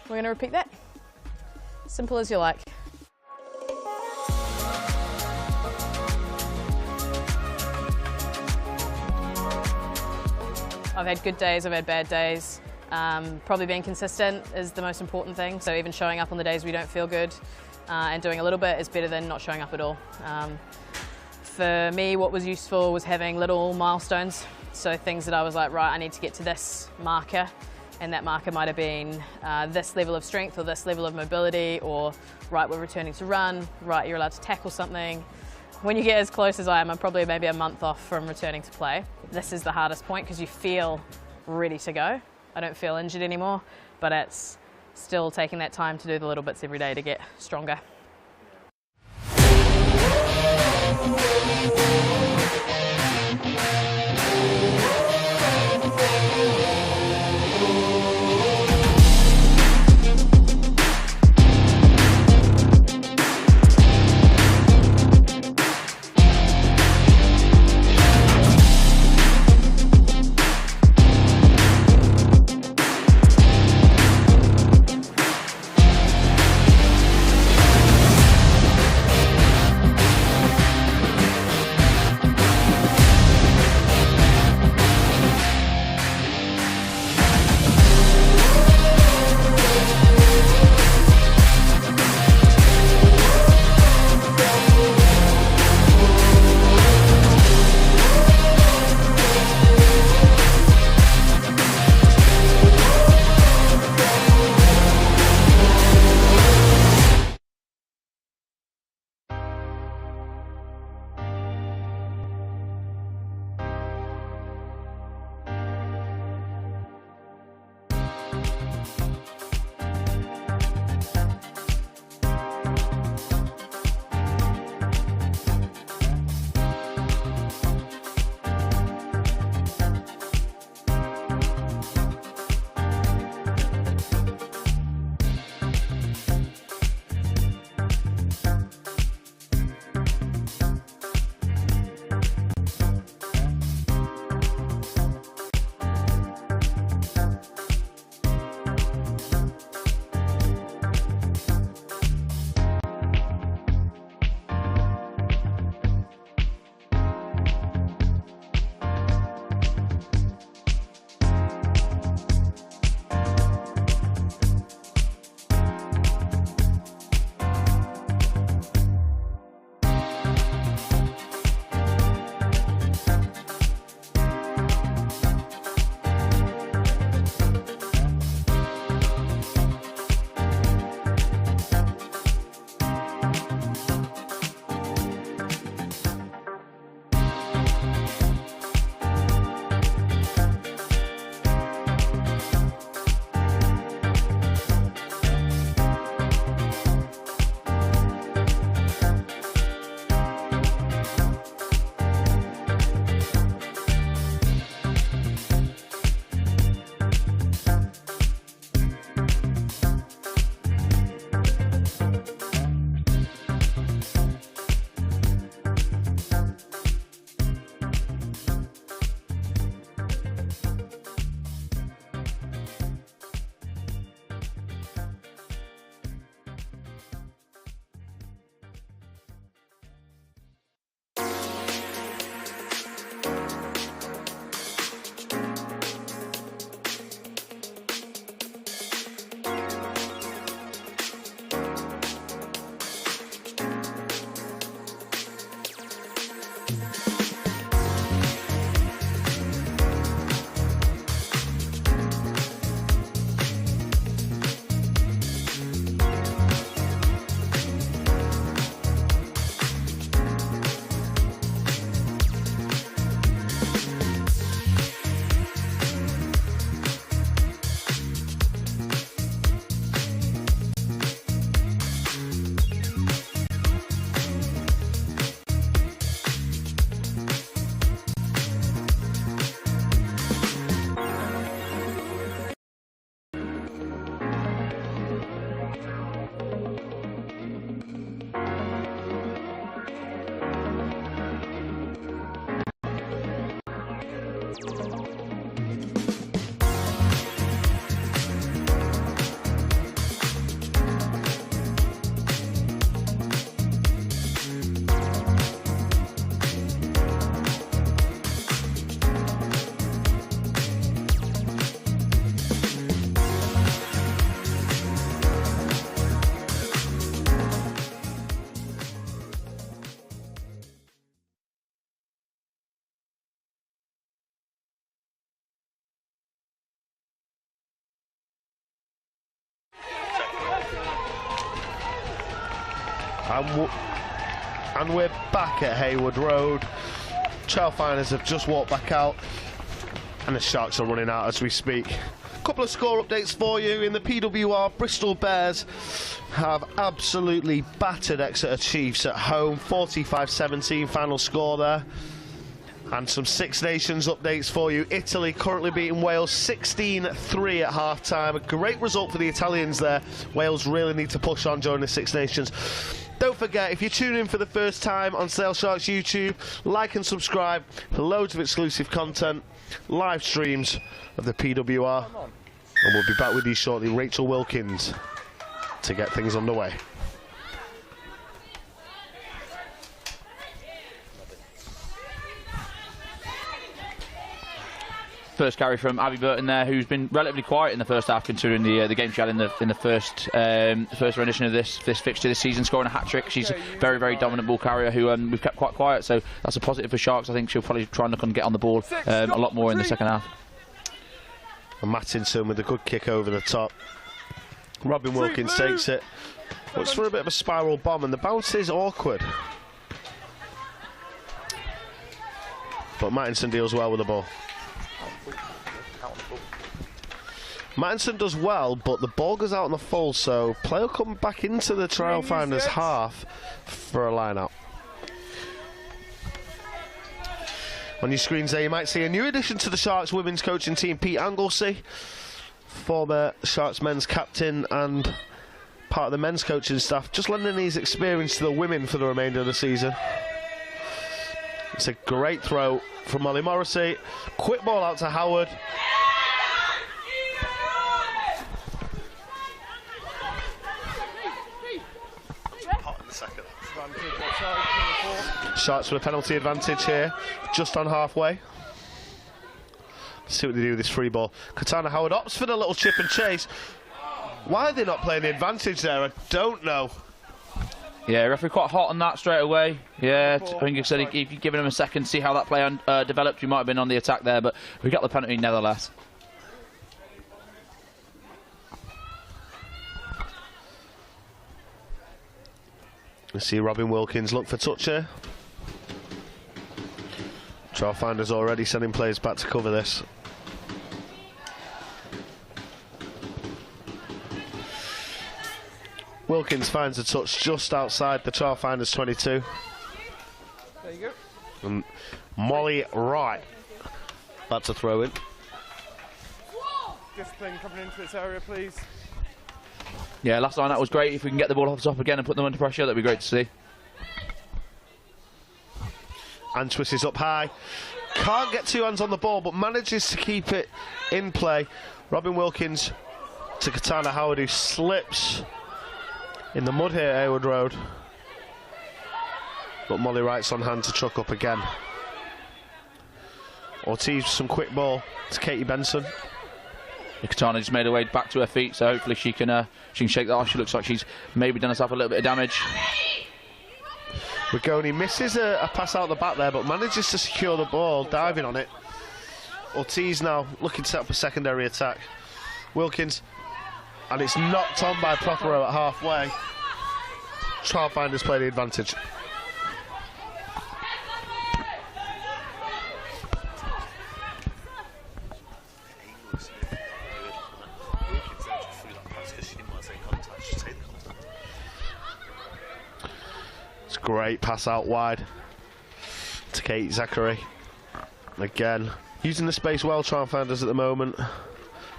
[SPEAKER 13] We're going to repeat that. Simple as you like. I've had good days, I've had bad days. Probably being consistent is the most important thing. So even showing up on the days we don't feel good and doing a little bit is better than not showing up at all. For me, what was useful was having little milestones. So things that I was like, right, I need to get to this marker. And that marker might have been this level of strength or this level of mobility, or right, we're returning to run, right, you're allowed to tackle something. When you get as close as I am, I'm probably maybe a month off from returning to play. This is the hardest point because you feel ready to go. I don't feel injured anymore, but it's still taking that time to do the little bits every day to get stronger.
[SPEAKER 2] And we're back at Haywood Road. Trailfinders have just walked back out, and the Sharks are running out as we speak. A couple of score updates for you. In the PWR, Bristol Bears have absolutely battered Exeter Chiefs at home, 45-17 final score there. And some Six Nations updates for you. Italy currently beating Wales 16-3 at half-time. A great result for the Italians there. Wales really need to push on during the Six Nations. Don't forget, if you tune in for the first time on Sale Sharks YouTube, like and subscribe for loads of exclusive content, live streams of the PWR. And we'll be back with you shortly. Rachel Wilkins to get things underway.
[SPEAKER 1] First carry from Abby Burton there, who's been relatively quiet in the first half, considering the game she had in the first rendition of this fixture this season, scoring a hat-trick. She's a very dominant ball carrier who we've kept quite quiet, so that's a positive for Sharks. I think she'll probably try and look and get on the ball a lot more in the second half.
[SPEAKER 2] And Mattinson with a good kick over the top. Robin Wilkins takes it. Looks for a bit of a spiral bomb, and the bounce is awkward. But Mattinson deals well with the ball. Mattinson does well, but the ball goes out on the full, so play will come back into the Trailfinders half for a line-out. On your screens there, you might see a new addition to the Sharks women's coaching team, Pete Anglesey, former Sharks men's captain and part of the men's coaching staff, just lending his experience to the women for the remainder of the season. It's a great throw from Molly Morrissey. Quick ball out to Howard. Sharks with a penalty advantage here, just on halfway. Let's see what they do with this free ball. Katana Howard opts for the little chip and chase. Why are they not playing the advantage there? I don't know.
[SPEAKER 1] Yeah, referee quite hot on that straight away. Yeah, I think he said if you'd given him a second to see how that play developed, we might have been on the attack there, but we got the penalty nevertheless.
[SPEAKER 2] Let's see Robin Wilkins look for touch here. Trailfinders already sending players back to cover this. Wilkins finds a touch just outside the Trailfinders 22.
[SPEAKER 3] There you go.
[SPEAKER 2] And Molly Wright. That's a throw in.
[SPEAKER 3] Discipline coming into this area, please.
[SPEAKER 1] Yeah, last line that was great. If we can get the ball off the top again and put them under pressure, that'd be great to see.
[SPEAKER 2] And twists up high. Can't get two hands on the ball, but manages to keep it in play. Robin Wilkins to Katana Howard, who slips in the mud here at Haywood Road. But Molly Wright's on hand to truck up again. Ortiz, some quick ball to Katie Benson.
[SPEAKER 1] Katana just made her way back to her feet, so hopefully she can shake that off. She looks like she's maybe done herself a little bit of damage.
[SPEAKER 2] Rigoni misses a pass out the back there, but manages to secure the ball, diving on it. Ortiz now looking to set up a secondary attack. Wilkins, and it's knocked on by Prothero at halfway. Trailfinders play the advantage. It's a great pass out wide to Kate Zachary. Again, using the space well, Trailfinders at the moment.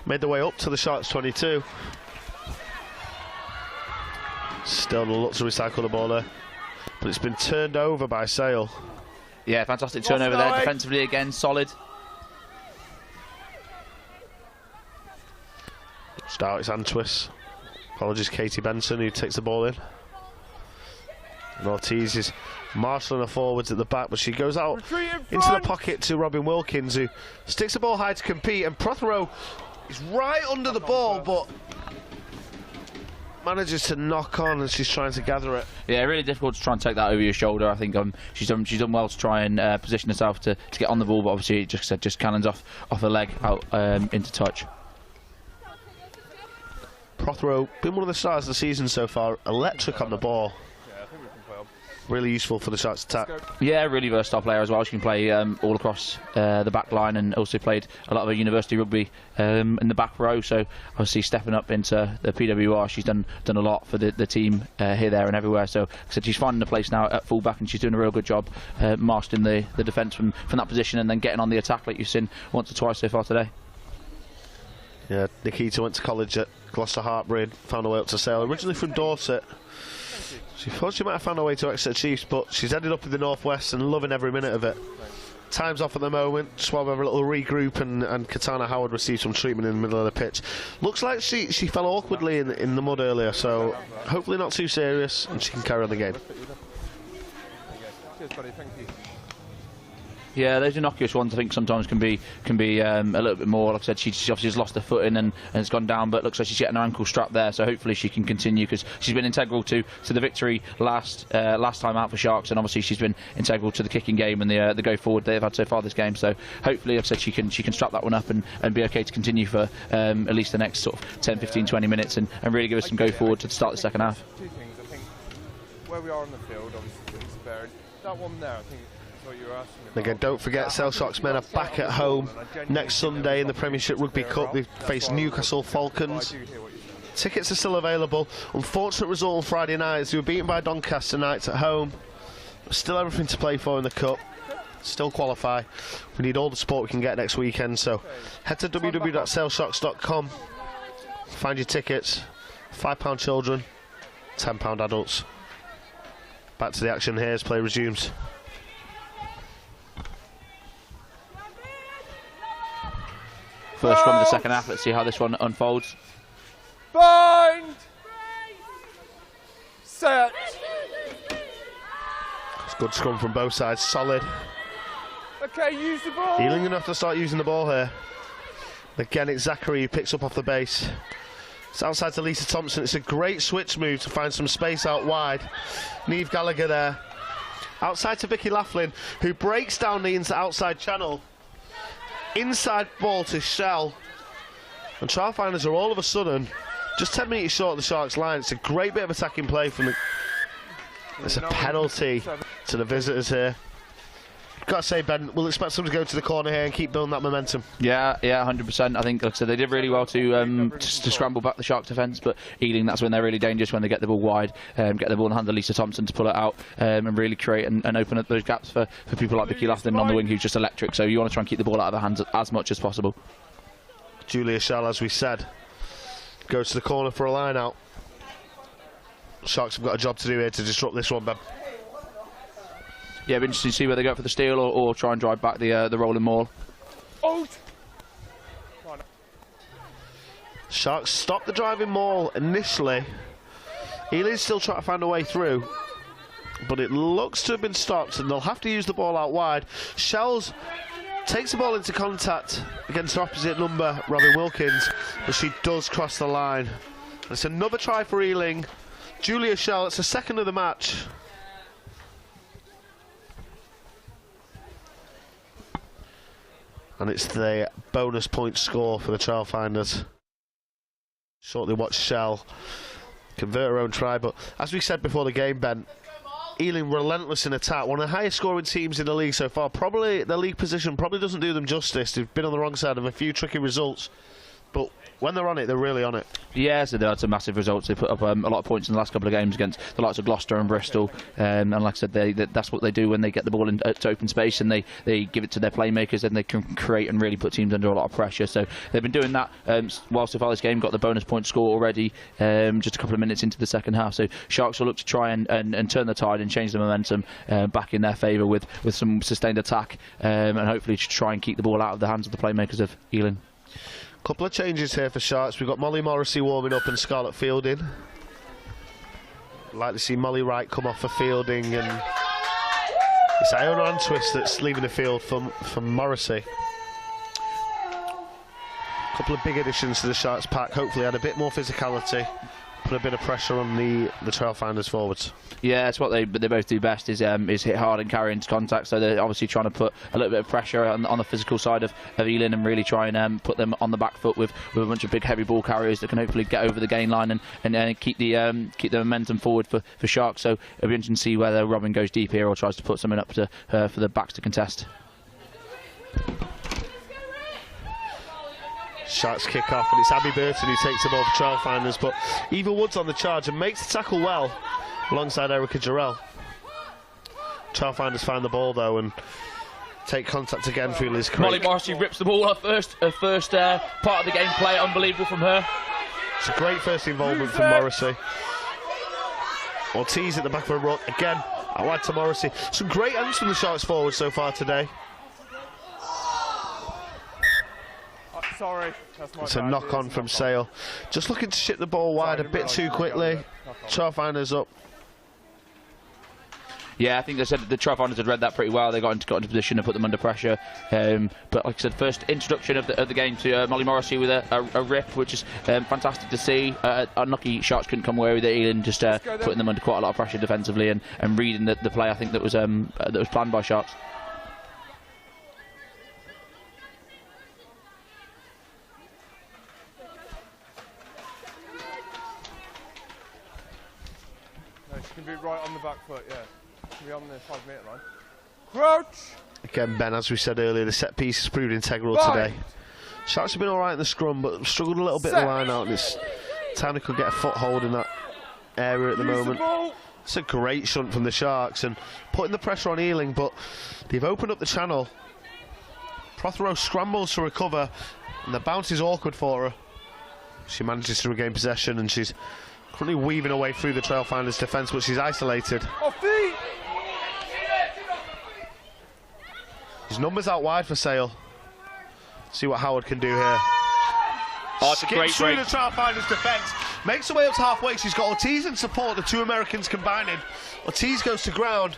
[SPEAKER 2] Made their way up to the Sharks 22. Still the look to recycle the ball there, but it's been turned over by Sale.
[SPEAKER 1] Yeah, fantastic turnover there. Defensively again, solid.
[SPEAKER 2] Start, it's hand twist. Apologies, Katie Benson, who takes the ball in. And Ortiz is marshalling her forwards at the back, but she goes out into the pocket to Robin Wilkins, who sticks the ball high to compete, and Prothero is right under the ball, but manages to knock on as she's trying to gather it.
[SPEAKER 1] Yeah, really difficult to try and take that over your shoulder. I think she's done well to try and position herself to get on the ball, but obviously just cannons off her leg out into touch.
[SPEAKER 2] Prothero, been one of the stars of the season so far, electric on the ball. Really useful for the Sharks attack.
[SPEAKER 1] Yeah, really versatile player as well. She can play all across the back line, and also played a lot of university rugby in the back row. So obviously stepping up into the PWR, she's done a lot for the team here, there and everywhere. So she's finding a place now at fullback, and she's doing a real good job marshalling the defence from that position, and then getting on the attack like you've seen once or twice so far today.
[SPEAKER 2] Yeah, Nikita went to college at Gloucester Hartbury, found her way up to Sale, originally from Dorset. She thought she might have found her way to Exeter Chiefs, but she's ended up in the Northwest and loving every minute of it. Time's off at the moment, just while we have a little regroup, and Katana Howard received some treatment in the middle of the pitch. Looks like she fell awkwardly in the mud earlier, so hopefully not too serious, and she can carry on the game.
[SPEAKER 3] Cheers, buddy. Thank you.
[SPEAKER 1] Yeah, those innocuous ones I think sometimes can be a little bit more. Like I said, she obviously has lost her footing and has gone down, but looks like she's getting her ankle strapped there. So hopefully she can continue, because she's been integral to the victory last time out for Sharks, and obviously she's been integral to the kicking game and the go forward they've had so far this game. So hopefully, like I said, she can strap that one up and be okay to continue for at least the next sort of 10, 15, 20 minutes and really give us some go forward to start the second half.
[SPEAKER 3] Two things. I think where we are on the field, obviously, it's fair. That one there, I think.
[SPEAKER 2] Again, don't forget, Sale Sharks men are back at home next Sunday in the Premiership Rugby Cup. They face Newcastle Falcons. Tickets are still available. Unfortunate result on Friday night as they were beaten by Doncaster Knights at home. Still everything to play for in the Cup. Still qualify. We need all the support we can get next weekend, so head to www.salesharks.com. Find your tickets. £5 children, £10 adults. Back to the action here as play resumes.
[SPEAKER 1] First scrum of the second half. Let's see how this one unfolds.
[SPEAKER 3] Bind! Set!
[SPEAKER 2] It's good scrum from both sides, solid.
[SPEAKER 3] Okay, use the ball!
[SPEAKER 2] Ealing enough to start using the ball here. Again, it's Zachary who picks up off the base. It's outside to Lisa Thompson. It's a great switch move to find some space out wide. Niamh Gallagher there. Outside to Vicky Laughlin, who breaks down the outside channel. Inside ball to Shell, and Trailfinders are all of a sudden just 10 metres short of the Sharks line. It's a great bit of attacking play from the... It's a penalty to the visitors here. Got to say, Ben, we'll expect them to go to the corner here and keep building that momentum.
[SPEAKER 1] Yeah, 100%. I think, like I said, they did really well to scramble back the Sharks defence, but Ealing, that's when they're really dangerous, when they get the ball wide, get the ball in the hand of Lisa Thompson to pull it out and really create and open up those gaps for people like Vicky Laughlin on the wing, who's just electric. So you want to try and keep the ball out of their hands as much as possible.
[SPEAKER 2] Julia Schell, as we said, goes to the corner for a line out. Sharks have got a job to do here to disrupt this one, Ben.
[SPEAKER 1] Yeah, it'll be interesting to see whether they go for the steal or try and drive back the rolling maul.
[SPEAKER 3] Out!
[SPEAKER 2] Sharks stop the driving maul initially. Ealing's still trying to find a way through, but it looks to have been stopped, and they'll have to use the ball out wide. Shells takes the ball into contact against her opposite number, Robin Wilkins, but she does cross the line. It's another try for Ealing. Julia Schell, it's the second of the match. And it's the bonus point score for the Trailfinders. Shortly watch Shell convert her own try, but as we said before the game, Ben, Ealing relentless in attack, one of the highest scoring teams in the league so far. Probably the league position probably doesn't do them justice. They've been on the wrong side of a few tricky results, but when they're on it, they're really on it. Yeah,
[SPEAKER 1] so they had some massive results. They put up a lot of points in the last couple of games against the likes of Gloucester and Bristol. And like I said, that's what they do when they get the ball into open space, and they give it to their playmakers, and they can create and really put teams under a lot of pressure. So they've been doing that whilst so far this game. Got the bonus point score already just a couple of minutes into the second half. So Sharks will look to try and turn the tide and change the momentum back in their favour with some sustained attack and hopefully to try and keep the ball out of the hands of the playmakers of Ealing.
[SPEAKER 2] Couple of changes here for Sharks. We've got Molly Morrissey warming up and Scarlett fielding. Like to see Molly Wright come off for fielding, and it's Iona Antwist that's leaving the field for Morrissey. A couple of big additions to the Sharks pack. Hopefully add a bit more physicality, put a bit of pressure on the Trailfinders forwards. Yeah, it's what they both do best is hit hard and carry into contact. So they're obviously trying to put a little bit of pressure on the physical side of Ealing and really try and put them on the back foot with a bunch of big heavy ball carriers that can hopefully get over the gain line and keep the momentum forward for Sharks. So it'll be interesting to see whether Robin goes deep here or tries to put something up to for the backs to contest. Sharks kick off, and it's Abby Burton who takes the ball for Trailfinders, but Eva Woods on the charge and makes the tackle well alongside Erica Jarrell. Trailfinders find the ball though and take contact again through Liz Craig.
[SPEAKER 1] Molly Morrissey rips the ball up first part of the game play, unbelievable from her.
[SPEAKER 2] It's a great first involvement from Morrissey. Ortiz at the back of a ruck again, out wide to Morrissey. Some great ends from the Sharks forward so far today.
[SPEAKER 3] Sorry, that's my
[SPEAKER 2] It's a knock on from Sale. Just looking to ship the ball wide a bit too quickly. Trailfinders up.
[SPEAKER 1] Yeah, I think they said the Trailfinders had read that pretty well. They got into position and put them under pressure. But like I said, first introduction of the game to Molly Morrissey with a rip, which is fantastic to see. Unlucky Sharks couldn't come away with it. Ealing just putting them under quite a lot of pressure defensively and reading the play. I think that was planned by Sharks.
[SPEAKER 3] She can be right on the back foot, yeah. She can be on the 5 metre line. Crouch!
[SPEAKER 2] Again, Ben, as we said earlier, the set piece has proved integral today. Sharks have been alright in the scrum, but struggled a little bit in the line out, and it's time they could get a foothold in that area at the moment. It's a great shunt from the Sharks and putting the pressure on Ealing, but they've opened up the channel. Prothero scrambles to recover, and the bounce is awkward for her. She manages to regain possession, and she's currently weaving away through the Trailfinders' defence, but she's isolated. His numbers out wide for Sale. See what Howard can do here.
[SPEAKER 1] Oh, it's a great
[SPEAKER 2] through
[SPEAKER 1] break.
[SPEAKER 2] the Trailfinders' defence. Makes her way up to halfway. She's got Ortiz in support, the two Americans combining. Ortiz goes to ground.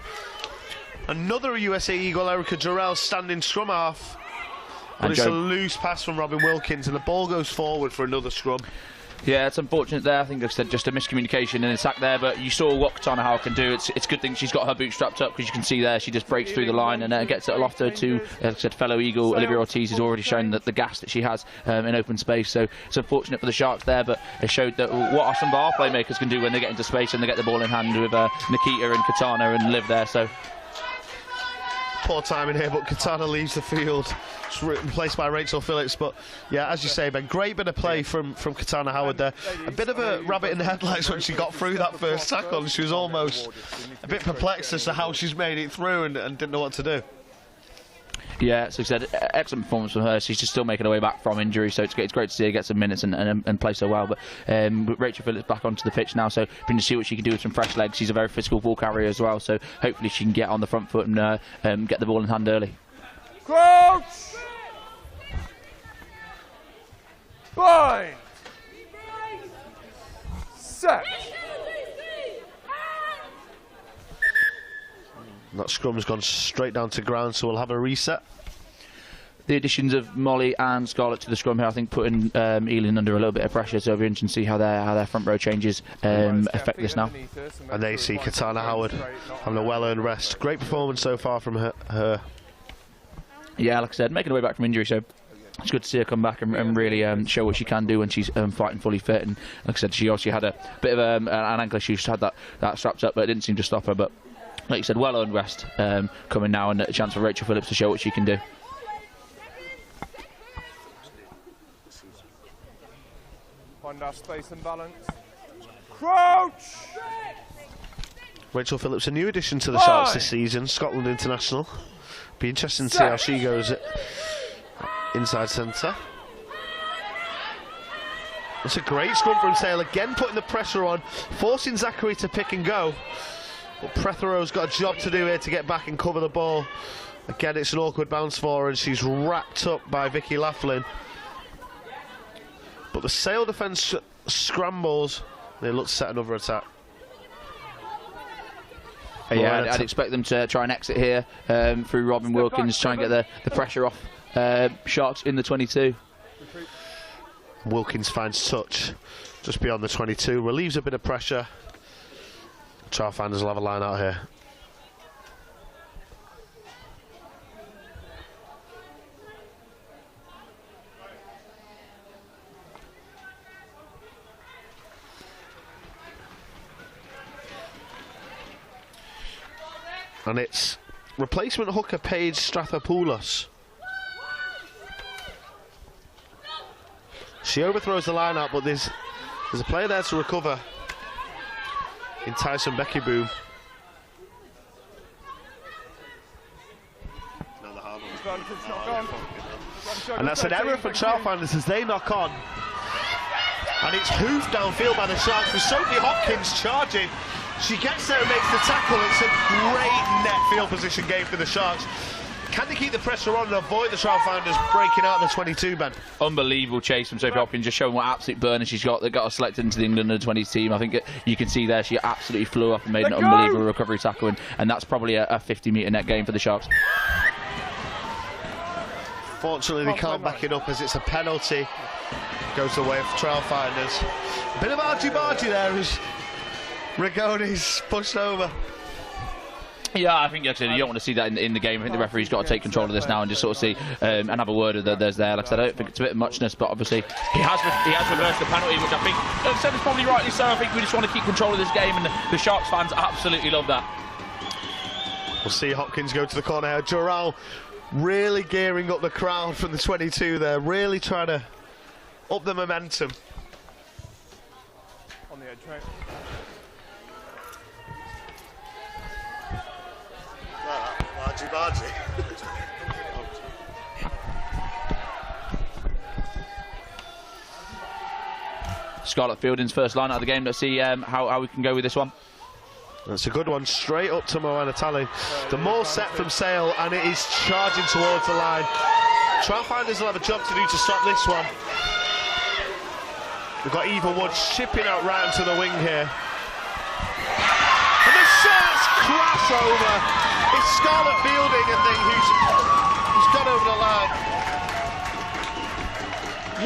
[SPEAKER 2] Another USA Eagle, Erica Jarrell, standing scrum half. But it's a loose pass from Robin Wilkins, and the ball goes forward for another scrum.
[SPEAKER 1] Yeah, it's unfortunate there. I think like I said, just a miscommunication and attack there, but you saw what Katana Howard can do. It's a good thing she's got her boots strapped up, because you can see there she just breaks through the line and gets it aloft her to, like I said, fellow Eagle Olivia Ortiz has already shown that the gas that she has in open space. So it's unfortunate for the Sharks there, but it showed that what some of our playmakers can do when they get into space and they get the ball in hand with Nikita and Katana and Liv there. So
[SPEAKER 2] poor timing here, but Katana leaves the field. It's replaced by Rachel Phillips, but yeah, as you say, Ben, great bit of play from Katana Howard there. A bit of a rabbit in the headlights when she got through that first tackle, and she was almost a bit perplexed as to how she's made it through and didn't know what to do.
[SPEAKER 1] Yeah, so said, excellent performance from her. She's just still making her way back from injury, so it's great to see her get some minutes and play so well. But Rachel Phillips back onto the pitch now, so been to see what she can do with some fresh legs. She's a very physical ball carrier as well, so hopefully she can get on the front foot and get the ball in hand early.
[SPEAKER 3] Crouch! Bind! Set!
[SPEAKER 2] That scrum's gone straight down to ground, so we'll have a reset.
[SPEAKER 1] The additions of Molly and Scarlett to the scrum here, I think, putting Ealing under a little bit of pressure, so it'll be interesting to see how their front row changes affect this now.
[SPEAKER 2] And they see Katana Howard having a well-earned rest. Great performance so far from her.
[SPEAKER 1] Yeah, like I said, making her way back from injury, so it's good to see her come back and really show what she can do when she's fighting fully fit. And like I said, she obviously had a bit of an ankle issue. She had that strapped up, but it didn't seem to stop her. But like you said, well-earned rest coming now, and a chance for Rachel Phillips to show what she can do.
[SPEAKER 3] Find our space and balance. Crouch!
[SPEAKER 2] Rachel Phillips, a new addition to the Sharks this season, Scotland international. Be interesting to see how she goes inside centre. It's a great scrum from Sale, again putting the pressure on, forcing Zachary to pick and go. But Prethero's got a job to do here to get back and cover the ball. Again, it's an awkward bounce for her, and she's wrapped up by Vicky Laughlin. But the Sale defence scrambles. They look to set another attack.
[SPEAKER 1] Yeah, I'd expect them to try and exit here through Robin Wilkins, try and get the pressure off Sharks in the 22.
[SPEAKER 2] Wilkins finds touch just beyond the 22, relieves a bit of pressure. Trailfinders will have a line out here. And it's replacement hooker Paige Strathopoulos. She overthrows the line out, but there's a player there to recover in Tyson Becky Boom. And that's an error for Trailfinders as they knock on. And it's hoofed downfield by the Sharks with Sophie Hopkins charging. She gets there and makes the tackle. It's a great net field position game for the Sharks. Can they keep the pressure on and avoid the Trailfinders breaking out the 22, Ben?
[SPEAKER 1] Unbelievable chase from Sophie Hopkins, just showing what absolute burner she's got. They got her selected into the England under-20s team. I think you can see there she absolutely flew up and made an unbelievable recovery tackle, and that's probably a 50-metre net gain for the Sharks.
[SPEAKER 2] Fortunately, they can't back it up as it's a penalty. Goes away for Trailfinders. Bit of argy-bargy there as Rigoni's pushed over.
[SPEAKER 1] Yeah, I think actually you don't want to see that in the game. I think the referee's got to take control of this now and just sort of see and have a word of that there's there. Like I said, I don't think it's a bit of muchness, but obviously he has reversed the penalty, which I think said is probably rightly so. I think we just want to keep control of this game, and the Sharks fans absolutely love that.
[SPEAKER 2] We'll see Hopkins go to the corner here. Joral really gearing up the crowd from the 22 there, really trying to up the momentum.
[SPEAKER 3] On the edge, right?
[SPEAKER 2] Bargy.
[SPEAKER 1] Scarlett Fielding's first line out of the game. Let's see how we can go with this one.
[SPEAKER 2] That's a good one, straight up to Moana Talley. The more set from Sale, and it is charging towards the line. Trailfinders will have a job to do to stop this one. We've got Eva Wood shipping out right into the wing here. And the Sharks crash over. It's Scarlett Fielding, I think, who's got over the line.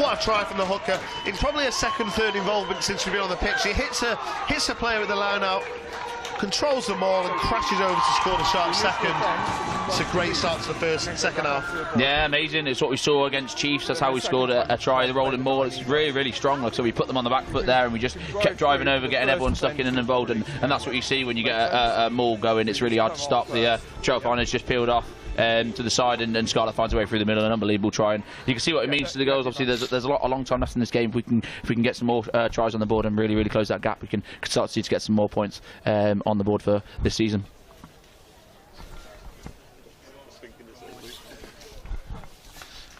[SPEAKER 2] What a try from the hooker. It's probably a second, third involvement since we've been on the pitch. She hits a player at the line out, controls them all and crashes over to score the Sharks second. It's a great start to the first and second half.
[SPEAKER 1] Yeah, amazing. It's what we saw against Chiefs. That's how we scored a try. The rolling ball. It's really, really strong. So we put them on the back foot there and we just kept driving over, getting everyone stuck in and involved. And that's what you see when you get a maul going. It's really hard to stop. The Trailfinders just peeled off to the side, and Scarlett finds a way through the middle. An unbelievable try, and you can see what it means to the girls. Obviously, there's a long time left in this game. If we can get some more tries on the board and really close that gap, we can start to get some more points on the board for this season.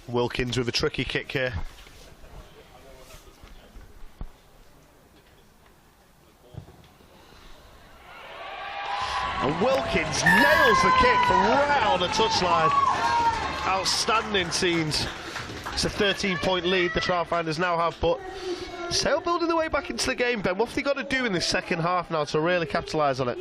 [SPEAKER 2] Wilkins with a tricky kick here. And Wilkins nails the kick from right on the touchline. Outstanding scenes. It's a 13-point lead the Trailfinders now have, but Sale building their way back into the game, Ben. What have they got to do in this second half now to really capitalise on it?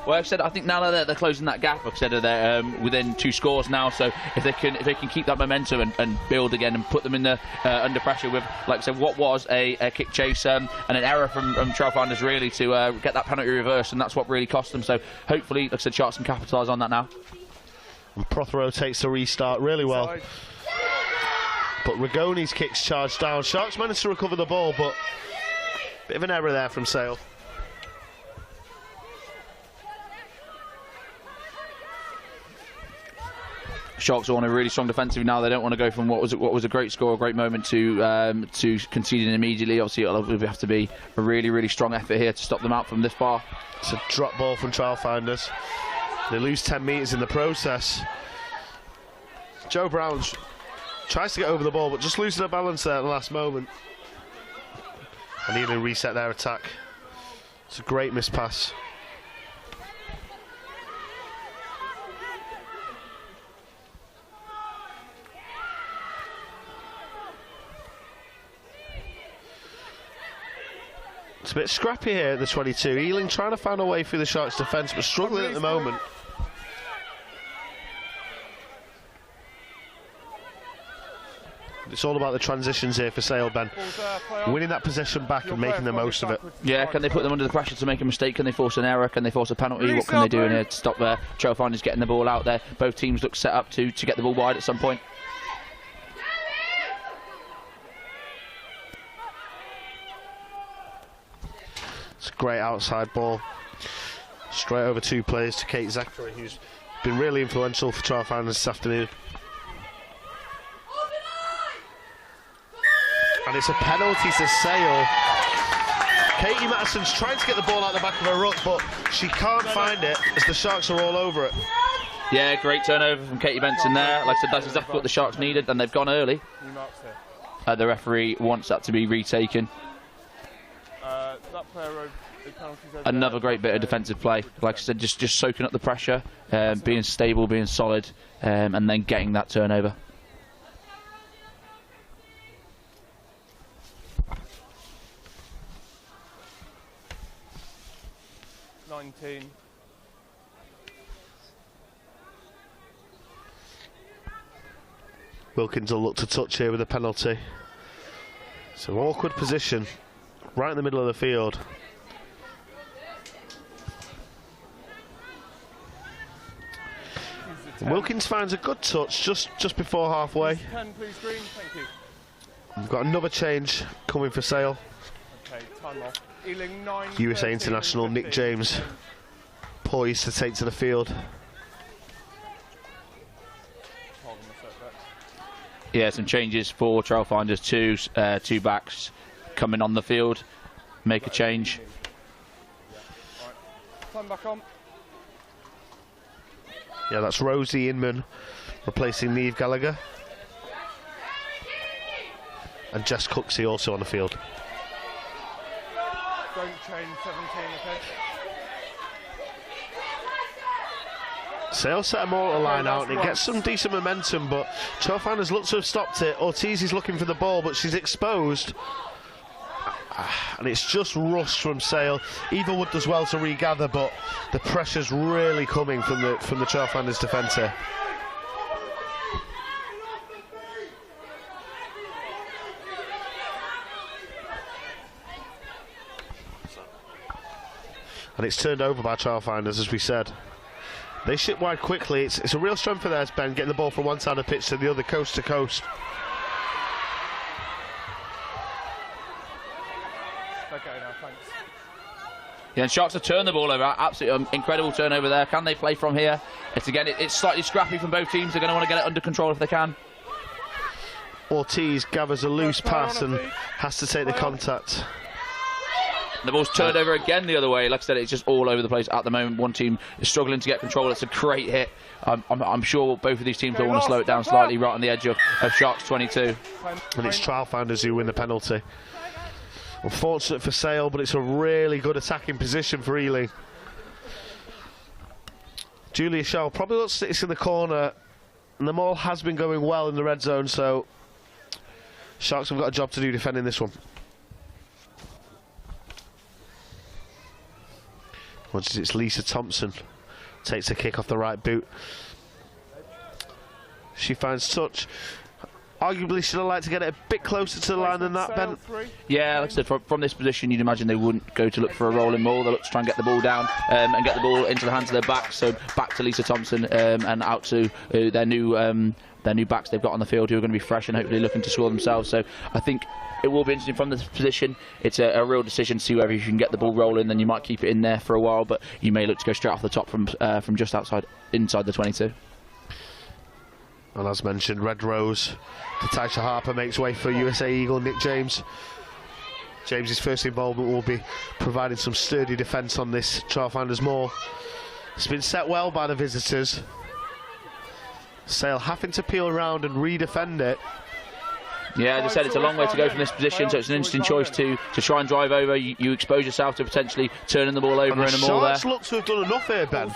[SPEAKER 1] Well, like I said, I think now that they're closing that gap, like I said, they're within 2 scores now. So if they can keep that momentum and build again and put them in the under pressure with, like I said, what was a kick chase and an error from Trailfinders really to get that penalty reversed, and that's what really cost them. So hopefully, like I said, Sharks can capitalise on that now.
[SPEAKER 2] And Prothero takes the restart really well. But Rigoni's kicks charged down. Sharks managed to recover the ball, but bit of an error there from Sale.
[SPEAKER 1] Sharks are on a really strong defensive now. They don't want to go from what was a great score, a great moment to conceding immediately. Obviously, it'll have to be a really strong effort here to stop them out from this far.
[SPEAKER 2] It's a drop ball from Trailfinders. They lose 10 metres in the process. Joe Brown tries to get over the ball, but just loses their balance there at the last moment. I need to reset their attack. It's a great miss pass. It's a bit scrappy here at the 22. Ealing trying to find a way through the Sharks' defence, but struggling at the moment. It's all about the transitions here for Sale, Ben. Winning that possession back and making the most of it.
[SPEAKER 1] Yeah, can they put them under the pressure to make a mistake? Can they force an error? Can they force a penalty? What can they do in here to stop Trailfinders getting the ball out there? Both teams look set up to get the ball wide at some point.
[SPEAKER 2] It's a great outside ball. Straight over 2 players to Kate Zachary, who's been really influential for Trailfinders this afternoon. And it's a penalty to Sale. Katie Mattison's trying to get the ball out the back of her ruck, but she can't find it as the Sharks are all over it.
[SPEAKER 1] Yeah, great turnover from Katie Benson there. Like I said, that's exactly what the Sharks needed, and they've gone early. The referee wants that to be retaken. Another great bit of defensive play. Like I said, just soaking up the pressure, being stable, being solid, and then getting that turnover.
[SPEAKER 3] 19.
[SPEAKER 2] Wilkins will look to touch here with a penalty. It's an awkward position, right in the middle of the field. Wilkins finds a good touch just before halfway.
[SPEAKER 3] 10, please, Green. Thank you.
[SPEAKER 2] We've got another change coming for Sale.
[SPEAKER 3] Okay, time off. Ealing 9,
[SPEAKER 2] USA
[SPEAKER 3] 13,
[SPEAKER 2] international
[SPEAKER 3] 15.
[SPEAKER 2] Nick James poised to take to the field.
[SPEAKER 1] Yeah, some changes for Trailfinders. Two backs coming on the field. Make a change.
[SPEAKER 3] Time back on.
[SPEAKER 2] Yeah, that's Rosie Inman replacing Niamh Gallagher. And Jess Cooksey also on the field.
[SPEAKER 3] Don't change 17, okay?
[SPEAKER 2] Sale set a mortar line out and it gets some decent momentum, but Trailfinders look to have stopped it. Ortiz is looking for the ball, but she's exposed. And it's just rushed from Sale. Evilwood does well to regather, but the pressure's really coming from the Trailfinders defence here. And it's turned over by Trailfinders, as we said. They ship wide quickly. It's a real strength for theirs, Ben, getting the ball from one side of the pitch to the other, coast to coast.
[SPEAKER 3] Okay, now, thanks.
[SPEAKER 1] Yeah, and Sharks have turned the ball over. Absolutely incredible turnover there. Can they play from here? It's slightly scrappy from both teams. They're going to want to get it under control if they can.
[SPEAKER 2] Ortiz gathers a loose pass and has to take the contact.
[SPEAKER 1] The ball's turned over again the other way. Like I said, it's just all over the place at the moment. One team is struggling to get control. It's a great hit. I'm sure both of these teams will want to slow it down slightly right on the edge of Sharks 22.
[SPEAKER 2] And it's Trailfinders who win the penalty. Unfortunate for Sale, but it's a really good attacking position for Ealing. Julia Shaw probably looks sits in the corner, and the ball has been going well in the red zone, so Sharks have got a job to do defending this one. Once it's Lisa Thompson, takes a kick off the right boot. She finds touch. Arguably should have liked to get it a bit closer to the line than that, Ben.
[SPEAKER 1] Yeah, like I said, from this position you'd imagine they wouldn't go to look for a rolling ball. They'll look to try and get the ball down and get the ball into the hands of their backs. So back to Lisa Thompson and out to their new backs they've got on the field, who are going to be fresh and hopefully looking to score themselves. So I think it will be interesting from this position. It's a real decision to see whether you can get the ball rolling. Then you might keep it in there for a while, but you may look to go straight off the top from just inside the 22.
[SPEAKER 2] And as mentioned, Red Rose, Katisha Harper makes way for USA Eagle Nick James. James's first involvement will be providing some sturdy defence on this Trailfinders maul. It's been set well by the visitors. Sale having to peel around and redefend it.
[SPEAKER 1] Yeah, as I said, it's a long way to go from this position, so it's an interesting choice to try and drive over. You expose yourself to potentially turning the ball over in a maul there.
[SPEAKER 2] Sharks look to have done enough here, Ben.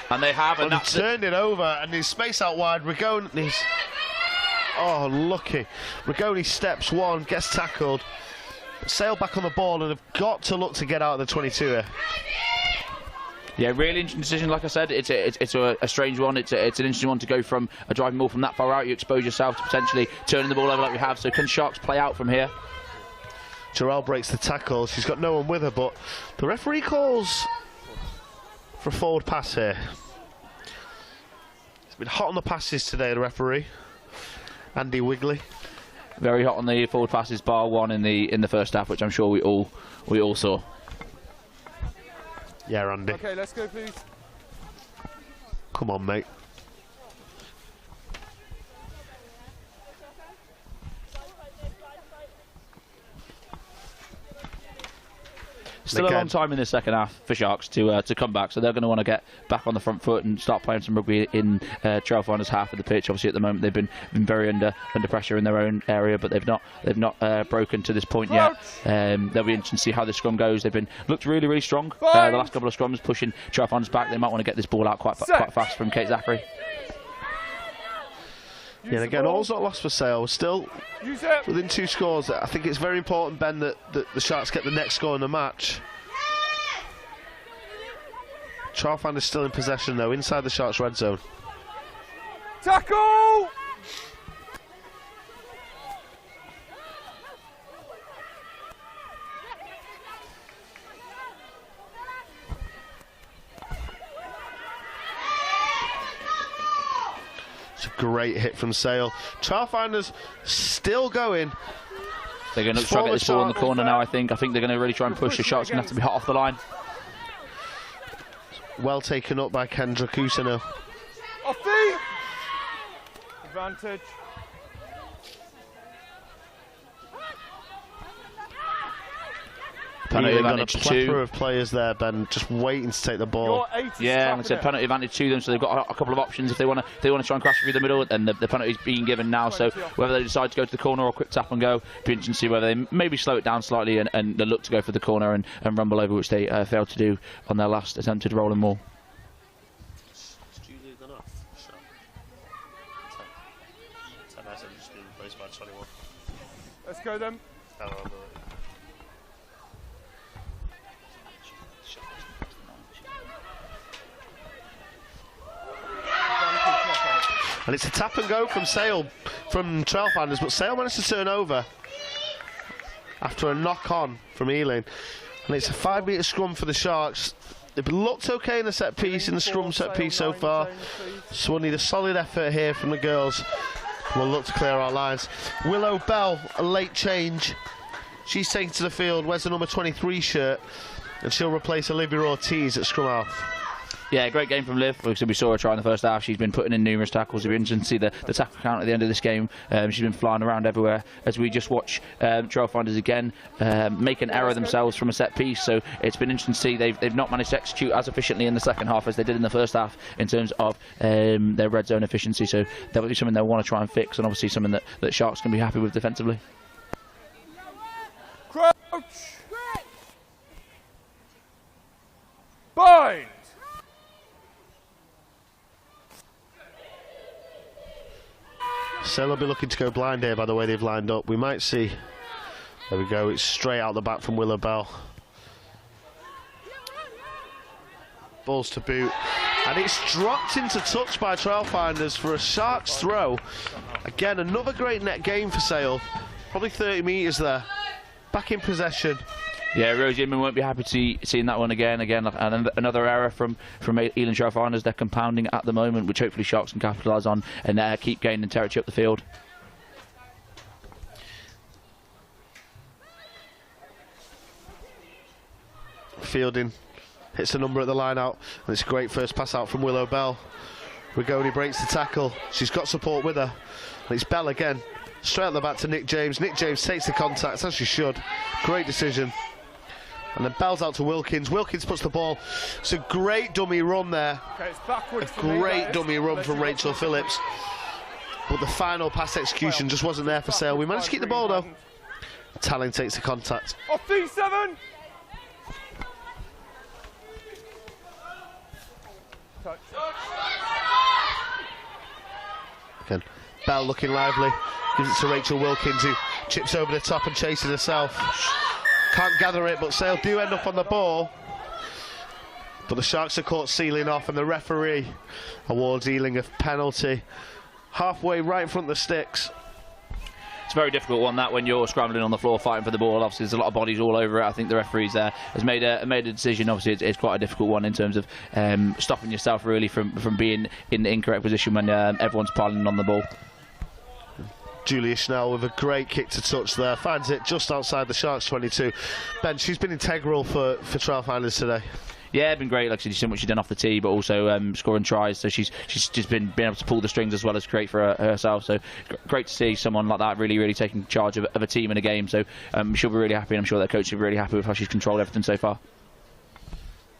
[SPEAKER 1] And they have, and
[SPEAKER 2] that's turned it over, and there's space out wide. We're going. Oh, lucky. Rigoni steps one, gets tackled. Sale back on the ball and have got to look to get out of the 22 here.
[SPEAKER 1] Yeah, really interesting decision. Like I said, it's a strange one. It's an interesting one to go from a driving ball from that far out. You expose yourself to potentially turning the ball over like we have. So can Sharks play out from here?
[SPEAKER 2] Jarrell breaks the tackle. She's got no one with her, but the referee calls for a forward pass here. It's been hot on the passes today, the referee. Andy Wigley.
[SPEAKER 1] Very hot on the forward passes, bar one in the first half, which I'm sure we all saw.
[SPEAKER 2] Yeah, Andy.
[SPEAKER 3] Okay, let's go, please.
[SPEAKER 2] Come on, mate.
[SPEAKER 1] Still a long time in the second half for Sharks to come back, so they're going to want to get back on the front foot and start playing some rugby in Trailfinders' half of the pitch. Obviously, at the moment they've been very under pressure in their own area, but they've not broken to this point yet. They'll be interesting to see how the scrum goes. They've looked really strong the last couple of scrums, pushing Trailfinders back. They might want to get this ball out quite fast from Kate Zachary.
[SPEAKER 2] Yeah, and again, all's not lost for Sale. We're still within 2 scores. I think it's very important, Ben, that the Sharks get the next score in the match. Trailfinders still in possession, though, inside the Sharks' red zone.
[SPEAKER 3] Tackle!
[SPEAKER 2] Great hit from Sale. Trailfinders still going.
[SPEAKER 1] They're going to try to get this ball in the corner now, I think. I think they're going to really try and push. The shot's going to have to be hot off the line.
[SPEAKER 2] Well taken up by Kendra Kusino.
[SPEAKER 3] Off the advantage.
[SPEAKER 1] Penalty
[SPEAKER 2] got a
[SPEAKER 1] advantage
[SPEAKER 2] plethora of players there, Ben, just waiting to take the ball.
[SPEAKER 1] Yeah, and it's a penalty advantage to them, so they've got a couple of options if they want to try and crash through the middle, and the penalty's being given now. So whether they decide to go to the corner or quick tap and go, be interesting to see whether they maybe slow it down slightly and look to go for the corner and rumble over, which they failed to do on their last attempted rolling maul.
[SPEAKER 3] Let's go then.
[SPEAKER 2] And it's a tap and go from Trailfinders, but Sale managed to turn over after a knock on from Ealing. And it's a 5-metre scrum for the Sharks. They've looked okay in the set piece, in the scrum set piece so far. So we'll need a solid effort here from the girls. We'll look to clear our lines. Willow Bell, a late change. She's taken to the field, wears the number 23 shirt, and she'll replace Olivia Ortiz at scrum half.
[SPEAKER 1] Yeah, great game from Liv. We saw her try in the first half. She's been putting in numerous tackles. It'll be interesting to see the tackle count at the end of this game. She's been flying around everywhere as we just watch Trailfinders again make an error themselves from a set piece. So it's been interesting to see they've not managed to execute as efficiently in the second half as they did in the first half in terms of their red zone efficiency. So that will be something they'll want to try and fix, and obviously something that Sharks can be happy with defensively.
[SPEAKER 3] Crouch! Bind!
[SPEAKER 2] Sale will be looking to go blind here by the way they've lined up. We might see. There we go. It's straight out the back from Willow Bell. Balls to boot. And it's dropped into touch by Trailfinders for a Sharks throw. Again, another great net game for Sale. Probably 30 metres there. Back in possession.
[SPEAKER 1] Yeah, Rosie Inman won't be happy to seeing that one again. Another error from Ealing Trailfinders. They're compounding at the moment, which hopefully Sharks can capitalise on and keep gaining territory up the field.
[SPEAKER 2] Fielding hits a number at the line out, and it's a great first pass out from Willow Bell. Rigoni breaks the tackle. She's got support with her. And it's Bell again. Straight out the back to Nick James. Nick James takes the contact, as she should. Great decision. And then Bell's out to Wilkins. Wilkins puts the ball. It's a great dummy run there.
[SPEAKER 3] Okay, it's backwards.
[SPEAKER 2] A great dummy run from Rachel Phillips. But the final pass execution just wasn't there for Sale. We managed to keep the ball though. Tallinn takes the contact.
[SPEAKER 3] Off D7! Touch.
[SPEAKER 2] Again, Bell looking lively. Gives it to Rachel Wilkins, who chips over the top and chases herself. Can't gather it, but Sale do end up on the ball. But the Sharks are caught sealing off, and the referee awards Ealing a penalty. Halfway right in front of the sticks.
[SPEAKER 1] It's a very difficult one, that, when you're scrambling on the floor fighting for the ball. Obviously there's a lot of bodies all over it. I think the referee's there has made a decision. Obviously it's quite a difficult one in terms of stopping yourself really from being in the incorrect position when everyone's piling on the ball.
[SPEAKER 2] Julia Schnell with a great kick to touch there, finds it just outside the Sharks 22. Ben, she's been integral for Trailfinders today.
[SPEAKER 1] Yeah, been great. Like I said, she's done what she's done off the tee, but also scoring tries. So she's just been able to pull the strings as well as create for herself. So great to see someone like that really taking charge of a team in a game. So she'll be really happy, and I'm sure their coach will be really happy with how she's controlled everything so far.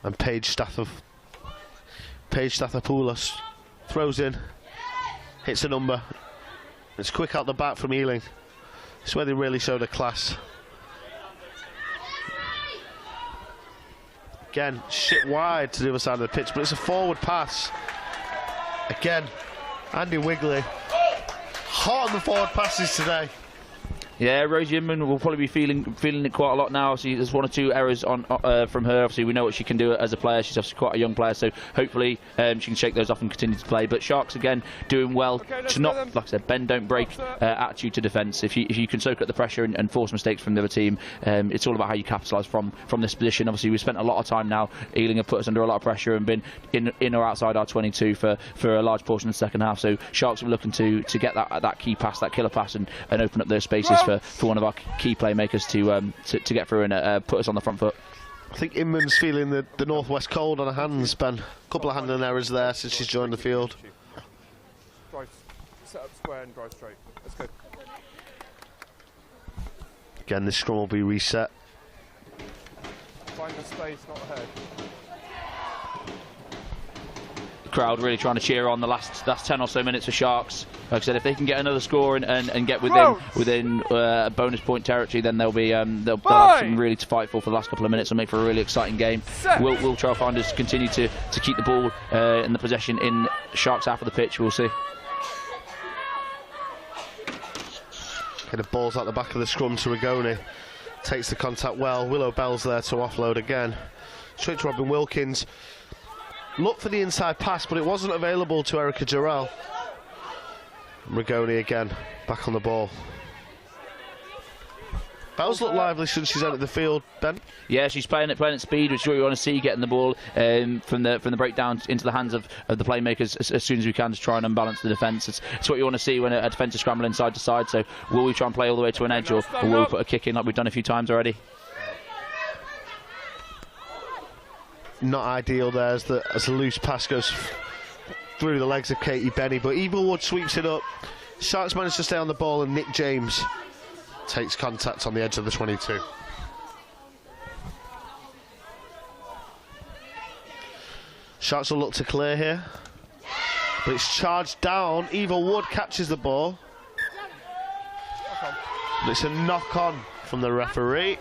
[SPEAKER 2] And Paige Stathopoulos throws in, hits a number. It's quick out the back from Ealing. It's where they really showed a class. Again, shit wide to the other side of the pitch, but it's a forward pass. Again, Andy Wigley. Hot on the forward passes today.
[SPEAKER 1] Yeah, Rosie Inman will probably be feeling it quite a lot now. Obviously, there's one or two errors from her. Obviously, we know what she can do as a player. She's obviously quite a young player, so hopefully she can shake those off and continue to play. But Sharks again doing well to not, like I said, bend don't break attitude to defence. If you can soak up the pressure and force mistakes from the other team, it's all about how you capitalise from this position. Obviously, we've spent a lot of time now. Ealing have put us under a lot of pressure and been in or outside our 22 for a large portion of the second half. So Sharks are looking to get that key pass, that killer pass, and open up those spaces for one of our key playmakers to get through and put us on the front foot.
[SPEAKER 2] I think Inman's feeling the northwest cold on her hands, Ben. A couple of handling errors there since she's joined the field.
[SPEAKER 3] Drive, set up square and drive straight. That's good.
[SPEAKER 2] Again, this scrum will be reset.
[SPEAKER 3] Find the space, not the head.
[SPEAKER 1] Crowd really trying to cheer on the last 10 or so minutes for Sharks. Like I said, if they can get another score and get within bonus point territory, then they'll have something really to fight for the last couple of minutes and make for a really exciting game. Will Trailfinders continue to keep the ball in the possession in Sharks half of the pitch? We'll see.
[SPEAKER 2] Okay, the ball's out the back of the scrum to Rigoni. Takes the contact well. Willow Bell's there to offload again. Straight to Robin Wilkins. Looked for the inside pass, but it wasn't available to Erica Jarrell. Rigoni again, back on the ball. Bell's looked lively since she's entered the field, Ben. Yeah, she's playing at speed, which is what we want to see, getting the ball from the breakdown into the hands of the playmakers as soon as we can to try and unbalance the defence. It's what you want to see when a defence is scrambling side to side. So will we try and play all the way to an edge, or will we put a kick in like we've done a few times already? Not ideal there as the loose pass goes through the legs of Katie Benny, but Evilwood sweeps it up. Sharks manage to stay on the ball, and Nick James takes contact on the edge of the 22. Sharks will look to clear here, but it's charged down. Evilwood catches the ball, but it's a knock on from the referee.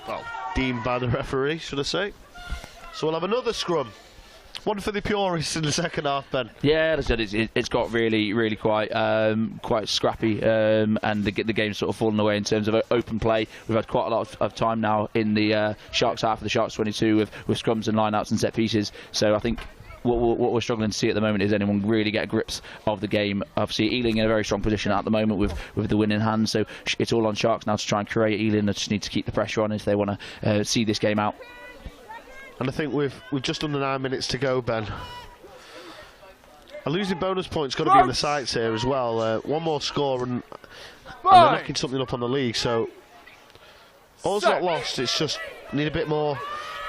[SPEAKER 2] Well, deemed by the referee, should I say. So we'll have another scrum. One for the purists in the second half, Ben. Yeah, as I said, it's got really quite scrappy, and the game's sort of fallen away in terms of open play. We've had quite a lot of time now in the Sharks half of the Sharks 22 with scrums and lineouts and set pieces. So I think what we're struggling to see at the moment is anyone really get grips of the game. Obviously, Ealing in a very strong position at the moment with the win in hand. So it's all on Sharks now to try and create. Ealing just need to keep the pressure on if they want to see this game out. And I think we've just under 9 minutes to go, Ben. A losing bonus point's got to be in the sights here as well. One more score and they're knocking something up on the league. So all's not lost. It's just need a bit more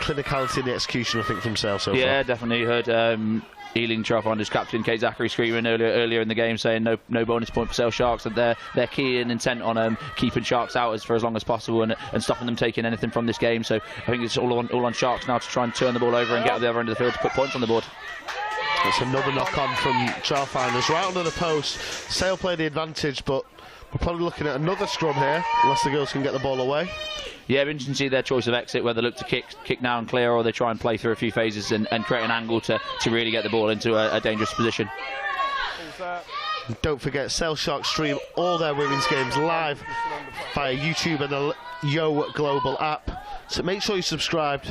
[SPEAKER 2] clinicality in the execution, I think, from Sale so far. Yeah, definitely heard Ealing Trailfinders captain Kate Zachary screaming earlier in the game, saying no bonus point for Sale Sharks, and they're key and intent on keeping Sharks out for as long as possible and stopping them taking anything from this game. So I think it's all on Sharks now to try and turn the ball over and get to the other end of the field to put points on the board. It's another knock on from Trailfinders right under the post. Sale played the advantage, but we're probably looking at another scrum here unless the girls can get the ball away. Yeah, it'll be interesting to see their choice of exit, whether they look to kick now and clear, or they try and play through a few phases and create an angle to really get the ball into a dangerous position. And don't forget, Sale Sharks stream all their women's games live via YouTube and the Yo Global app. So make sure you're subscribed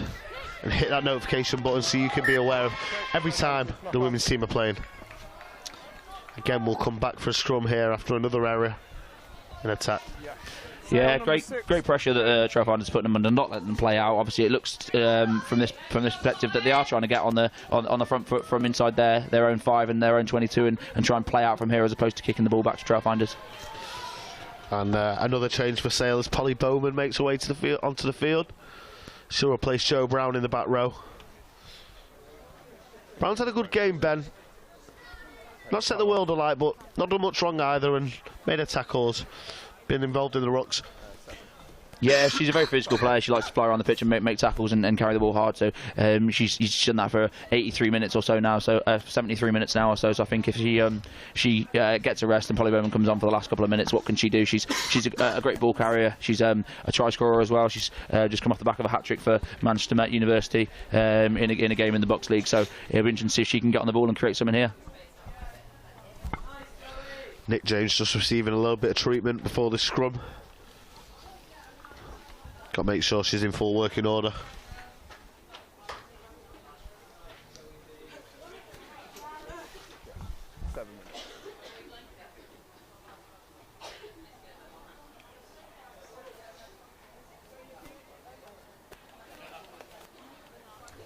[SPEAKER 2] and hit that notification button so you can be aware of every time the women's team are playing. Again, we'll come back for a scrum here after another area in attack.
[SPEAKER 1] Yeah, great pressure that Trailfinders putting them under, not letting them play out. Obviously, it looks from this perspective that they are trying to get on the front foot from inside their own 5 and their own 22 and try and play out from here as opposed to kicking the ball back to Trailfinders.
[SPEAKER 2] And another change for Sale as Polly Bowman makes her way to the field, onto the field. She'll replace Jo Brown in the back row. Brown's had a good game, Ben. Not set the world alight, but not done much wrong either, and made her tackles. Been involved in the rucks.
[SPEAKER 1] Yeah, she's a very physical player. She likes to fly around the pitch and make tackles and carry the ball hard. So she's done that for 83 minutes or so now. So 73 minutes now or so. So I think if she gets a rest and Polly Bowman comes on for the last couple of minutes, what can she do? She's a great ball carrier. She's a try scorer as well. She's just come off the back of a hat trick for Manchester Met University in a game in the Bucks League. So it'll be interesting to see if she can get on the ball and create something here.
[SPEAKER 2] Nick James just receiving a little bit of treatment before this scrum. Got to make sure she's in full working order.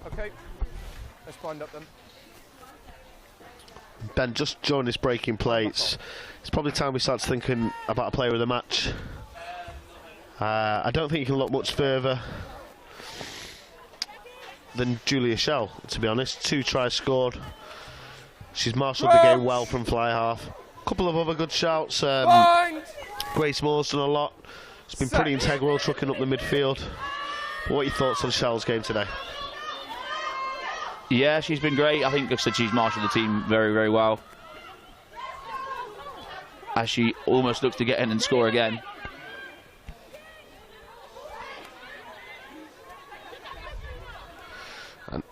[SPEAKER 3] Okay, let's wind up then.
[SPEAKER 2] Ben, just during this breaking play, it's probably time we start thinking about a player of the match. I don't think you can look much further than Julia Schell, to be honest. 2 tries scored. She's marshalled the game well from fly half. A couple of other good shouts. Grace Moore's done a lot. It's been pretty integral, trucking up the midfield. What are your thoughts on Schell's game today?
[SPEAKER 1] Yeah, she's been great. I think, like I said, she's marshalled the team very, very well. As she almost looks to get in and score again.
[SPEAKER 2] And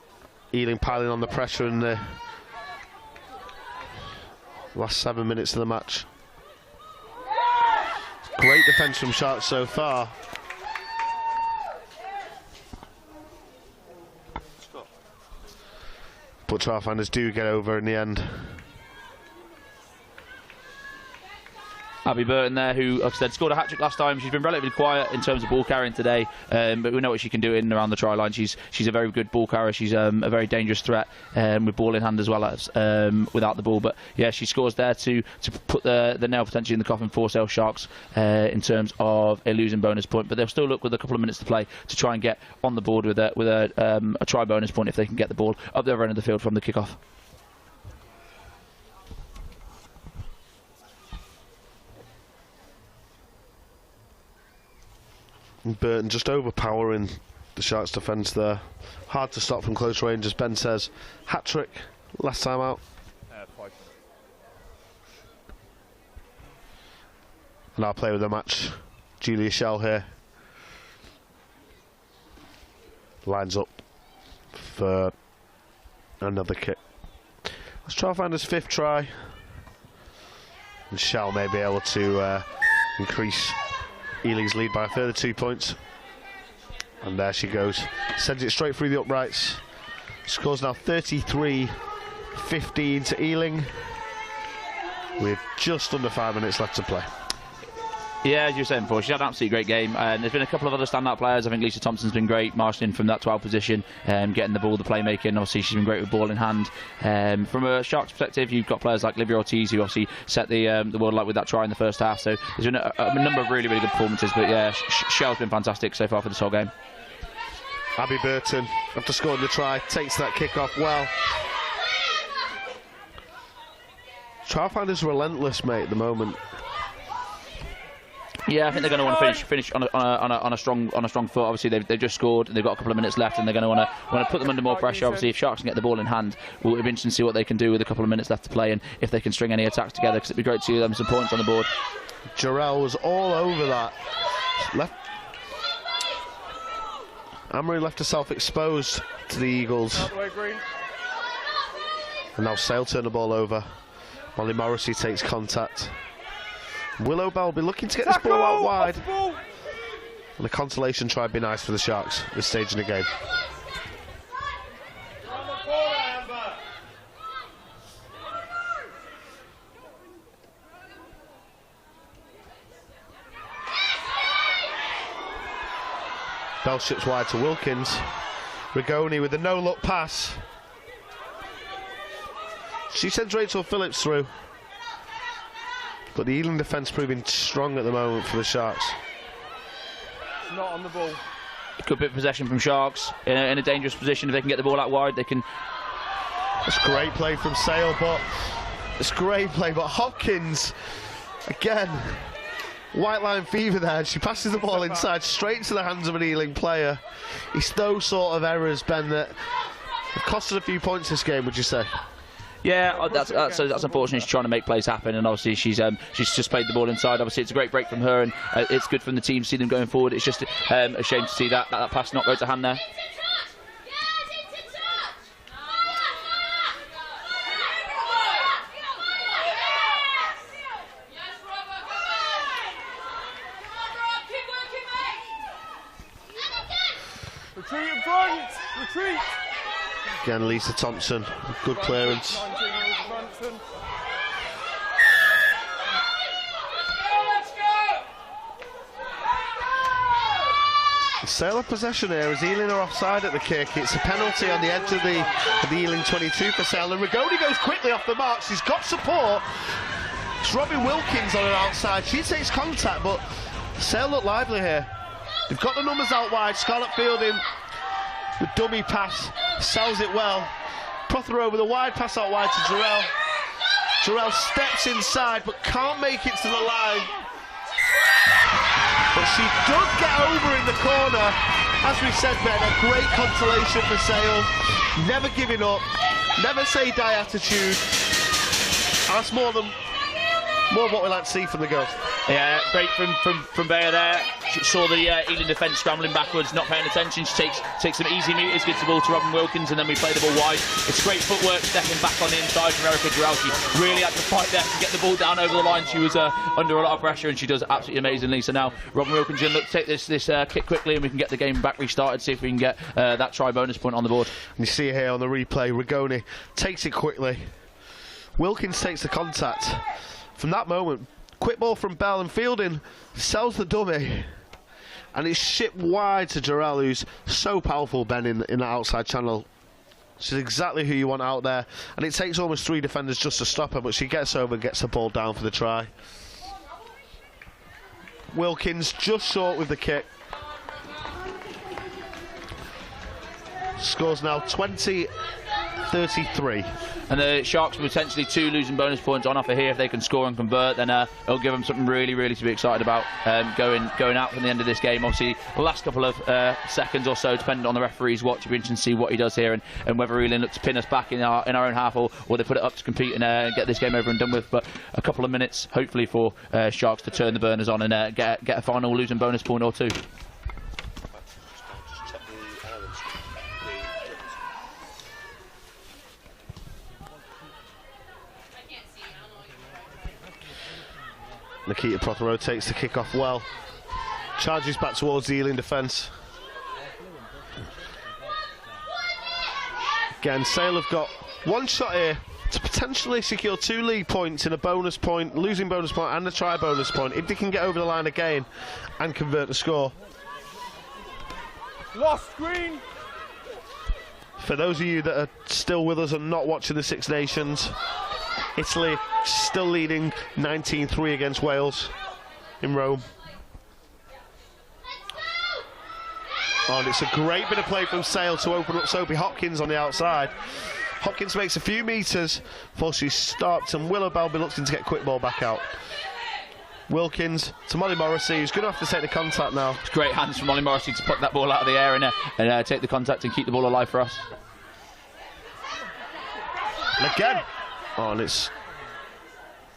[SPEAKER 2] Ealing piling on the pressure in the last 7 minutes of the match. Great defence from Sharks so far. But Trailfinders do get over in the end.
[SPEAKER 1] Abby Burton there, who, like I said, scored a hat-trick last time. She's been relatively quiet in terms of ball carrying today, but we know what she can do in and around the try line. She's a very good ball carrier. She's a very dangerous threat with ball in hand as well as without the ball. But yeah, she scores there to put the nail potentially in the coffin for Sale Sharks in terms of a losing bonus point. But they'll still look with a couple of minutes to play to try and get on the board with a try bonus point if they can get the ball up the other end of the field from the kickoff.
[SPEAKER 2] Burton just overpowering the Sharks' defence there. Hard to stop from close range, as Ben says. Hat-trick last time out.
[SPEAKER 3] 5.
[SPEAKER 2] And our player of the match, Julia Schell here. Lines up for another kick. Let's try to find his 5th try. And Schell may be able to increase Ealing's lead by a further 2 points. And there she goes. Sends it straight through the uprights. Scores now 33-15 to Ealing, with just under 5 minutes left to play.
[SPEAKER 1] Yeah, as you were saying before, she's had an absolutely great game. There's been a couple of other standout players. I think Lisa Thompson's been great, marshalling from that 12 position, getting the ball, the playmaking. Obviously, she's been great with ball in hand. From a Sharks perspective, you've got players like Livia Ortiz, who obviously set the world alight with that try in the first half. So there's been a number of really, really good performances. But yeah, Schell's been fantastic so far for this whole game.
[SPEAKER 2] Abby Burton, after scoring the try, takes that kick off well. Trailfinders relentless, mate, at the moment.
[SPEAKER 1] Yeah, I think they're going to want to finish on a strong foot. Obviously, they've just scored and they've got a couple of minutes left, and they're going to want to put them under more pressure. Obviously, if Sharks can get the ball in hand, we'll be interested to see what they can do with a couple of minutes left to play, and if they can string any attacks together, because it'd be great to see them some points on the board.
[SPEAKER 2] Jarrell was all over that. Amory left herself exposed to the Eagles. And now Sale turn the ball over. Molly Morrissey takes contact. Willow Bell will be looking to get this ball out wide. And the consolation try to be nice for the Sharks at this stage in the game. Bell ships wide to Wilkins. Rigoni with a no-look pass. She sends Rachel Phillips through. But the Ealing defence proving strong at the moment for the Sharks.
[SPEAKER 3] Not on the ball.
[SPEAKER 1] Good bit of possession from Sharks in a dangerous position. If they can get the ball out wide, they can.
[SPEAKER 2] It's great play from Sale, but it's great play. But Hopkins, again, white line fever there. She passes the ball inside straight into the hands of an Ealing player. It's those sort of errors, Ben, that have cost us a few points this game, would you say?
[SPEAKER 1] Yeah, that's unfortunate. She's trying to make plays happen, and obviously she's just played the ball inside. Obviously, it's a great break from her, and it's good from the team to see them going forward. It's just a shame to see that pass not go to hand there.
[SPEAKER 3] Retreat in front! Retreat!
[SPEAKER 2] Again, Lisa Thompson, good clearance. Sale of possession here as Ealing are offside at the kick. It's a penalty on the edge of the Ealing 22 for Sale, and Rigoni goes quickly off the mark. She's got support. It's Robin Wilkins on her outside. She takes contact, but Sale look lively here. They've got the numbers out wide. Scarlett Fielding, the dummy pass, sells it well. Prothero with a wide pass out wide to Jarrell. Jarrell steps inside but can't make it to the line. But she does get over in the corner. As we said, Ben, a great consolation for Sale. Never giving up, never say die attitude. That's more what we like to see from the girls.
[SPEAKER 1] Yeah, great from Bayer there. She saw the Ealing defence scrambling backwards, not paying attention. She takes some easy meters, gives the ball to Robin Wilkins, and then we play the ball wide. It's great footwork, stepping back on the inside from Erica Jarrell. She really had to fight there to get the ball down over the line. She was under a lot of pressure, and she does absolutely amazingly. So now Robin Wilkins going to look to take this kick quickly, and we can get the game back restarted, see if we can get that try bonus point on the board.
[SPEAKER 2] And you see here on the replay, Rigoni takes it quickly. Wilkins takes the contact. From that moment, quick ball from Bell, and Fielding sells the dummy, and it's shipped wide to Jarrell, who's so powerful, Ben, in that outside channel. She's exactly who you want out there, and it takes almost 3 defenders just to stop her, but she gets over and gets the ball down for the try. Wilkins just short with the kick. Scores now 20-33.
[SPEAKER 1] And the Sharks potentially 2 losing bonus points on offer here. If they can score and convert, then it'll give them something really, really to be excited about going out from the end of this game. Obviously, the last couple of seconds or so, depending on the referee's watch, it'll be interesting to see what he does here and whether Ealing look to pin us back in our own half, or they put it up to compete and get this game over and done with. But a couple of minutes, hopefully, for Sharks to turn the burners on and get a final losing bonus point or 2.
[SPEAKER 2] Nikita Prothero takes the kick off well. Charges back towards the Ealing defence. Again, Sale have got one shot here to potentially secure 2 league points in a bonus point, losing bonus point and a try bonus point, if they can get over the line again and convert the score.
[SPEAKER 3] Lost screen!
[SPEAKER 2] For those of you that are still with us and not watching the Six Nations, Italy still leading 19-3 against Wales in Rome. Oh, and it's a great bit of play from Sale to open up Sophie Hopkins on the outside. Hopkins makes a few metres before she stopped, and Willow Bell be looking to get quick ball back out. Wilkins to Molly Morrissey, who's going to have to take the contact now.
[SPEAKER 1] It's great hands from Molly Morrissey to put that ball out of the air and take the contact and keep the ball alive for us.
[SPEAKER 2] And again, oh, and it's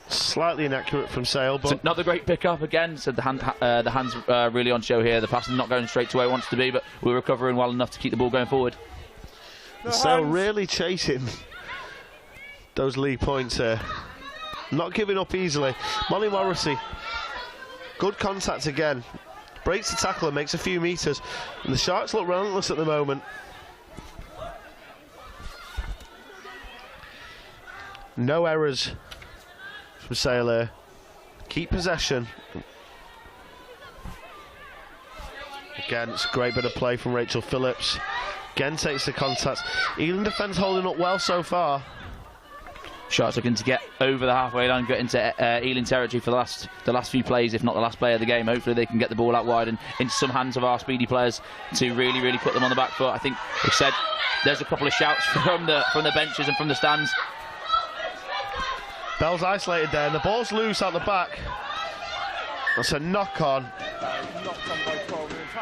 [SPEAKER 2] slightly inaccurate from Sale, but
[SPEAKER 1] another great pick-up again. So the hands really on show here. The passing not going straight to where it wants to be, but we're recovering well enough to keep the ball going forward.
[SPEAKER 2] Sale really chasing those lead points here. not giving up easily. Molly Morrissey, good contact again. Breaks the tackle and makes a few metres. And the Sharks look relentless at the moment. No errors from Sale. Keep possession. Again, it's a great bit of play from Rachel Phillips. Again takes the contact. Ealing defence holding up well so far.
[SPEAKER 1] Sharks looking to get over the halfway line, get into Ealing territory for the last few plays, if not the last play of the game. Hopefully they can get the ball out wide and into some hands of our speedy players to really put them on the back foot. I think we've said there's a couple of shouts from the benches and from the stands.
[SPEAKER 2] Bell's isolated there, and the ball's loose out the back. That's a knock on.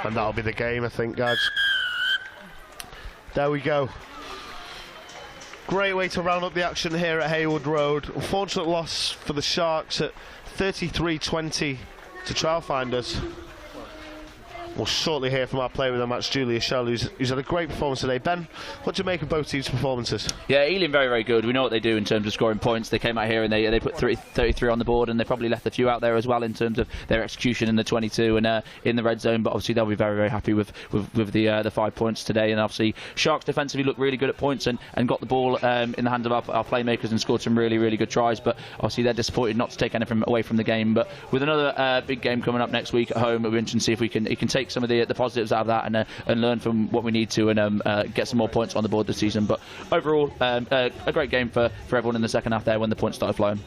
[SPEAKER 2] And that'll be the game, I think, guys. There we go. Great way to round up the action here at Haywood Road. Unfortunate loss for the Sharks at 33-20 to Trailfinders. We'll shortly hear from our player of the match, Julia Shell, who's had a great performance today. Ben, what do you make of both teams' performances?
[SPEAKER 1] Yeah, Ealing very good. We know what they do in terms of scoring points. They came out here and they put 33 on the board, and they probably left a few out there as well in terms of their execution in the 22 and in the red zone. But obviously they'll be very happy with the 5 points today. And obviously Sharks defensively looked really good at points and got the ball in the hands of our playmakers and scored some really good tries. But obviously they're disappointed not to take anything away from the game. But with another big game coming up next week at home, it'll be interesting to see if we can take some of the positives out of that and learn from what we need to and get some more points on the board this season. But overall, a great game for everyone in the second half there when the points started flowing.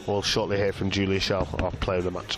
[SPEAKER 2] We'll shortly hear from Julia Shell, our player of the match.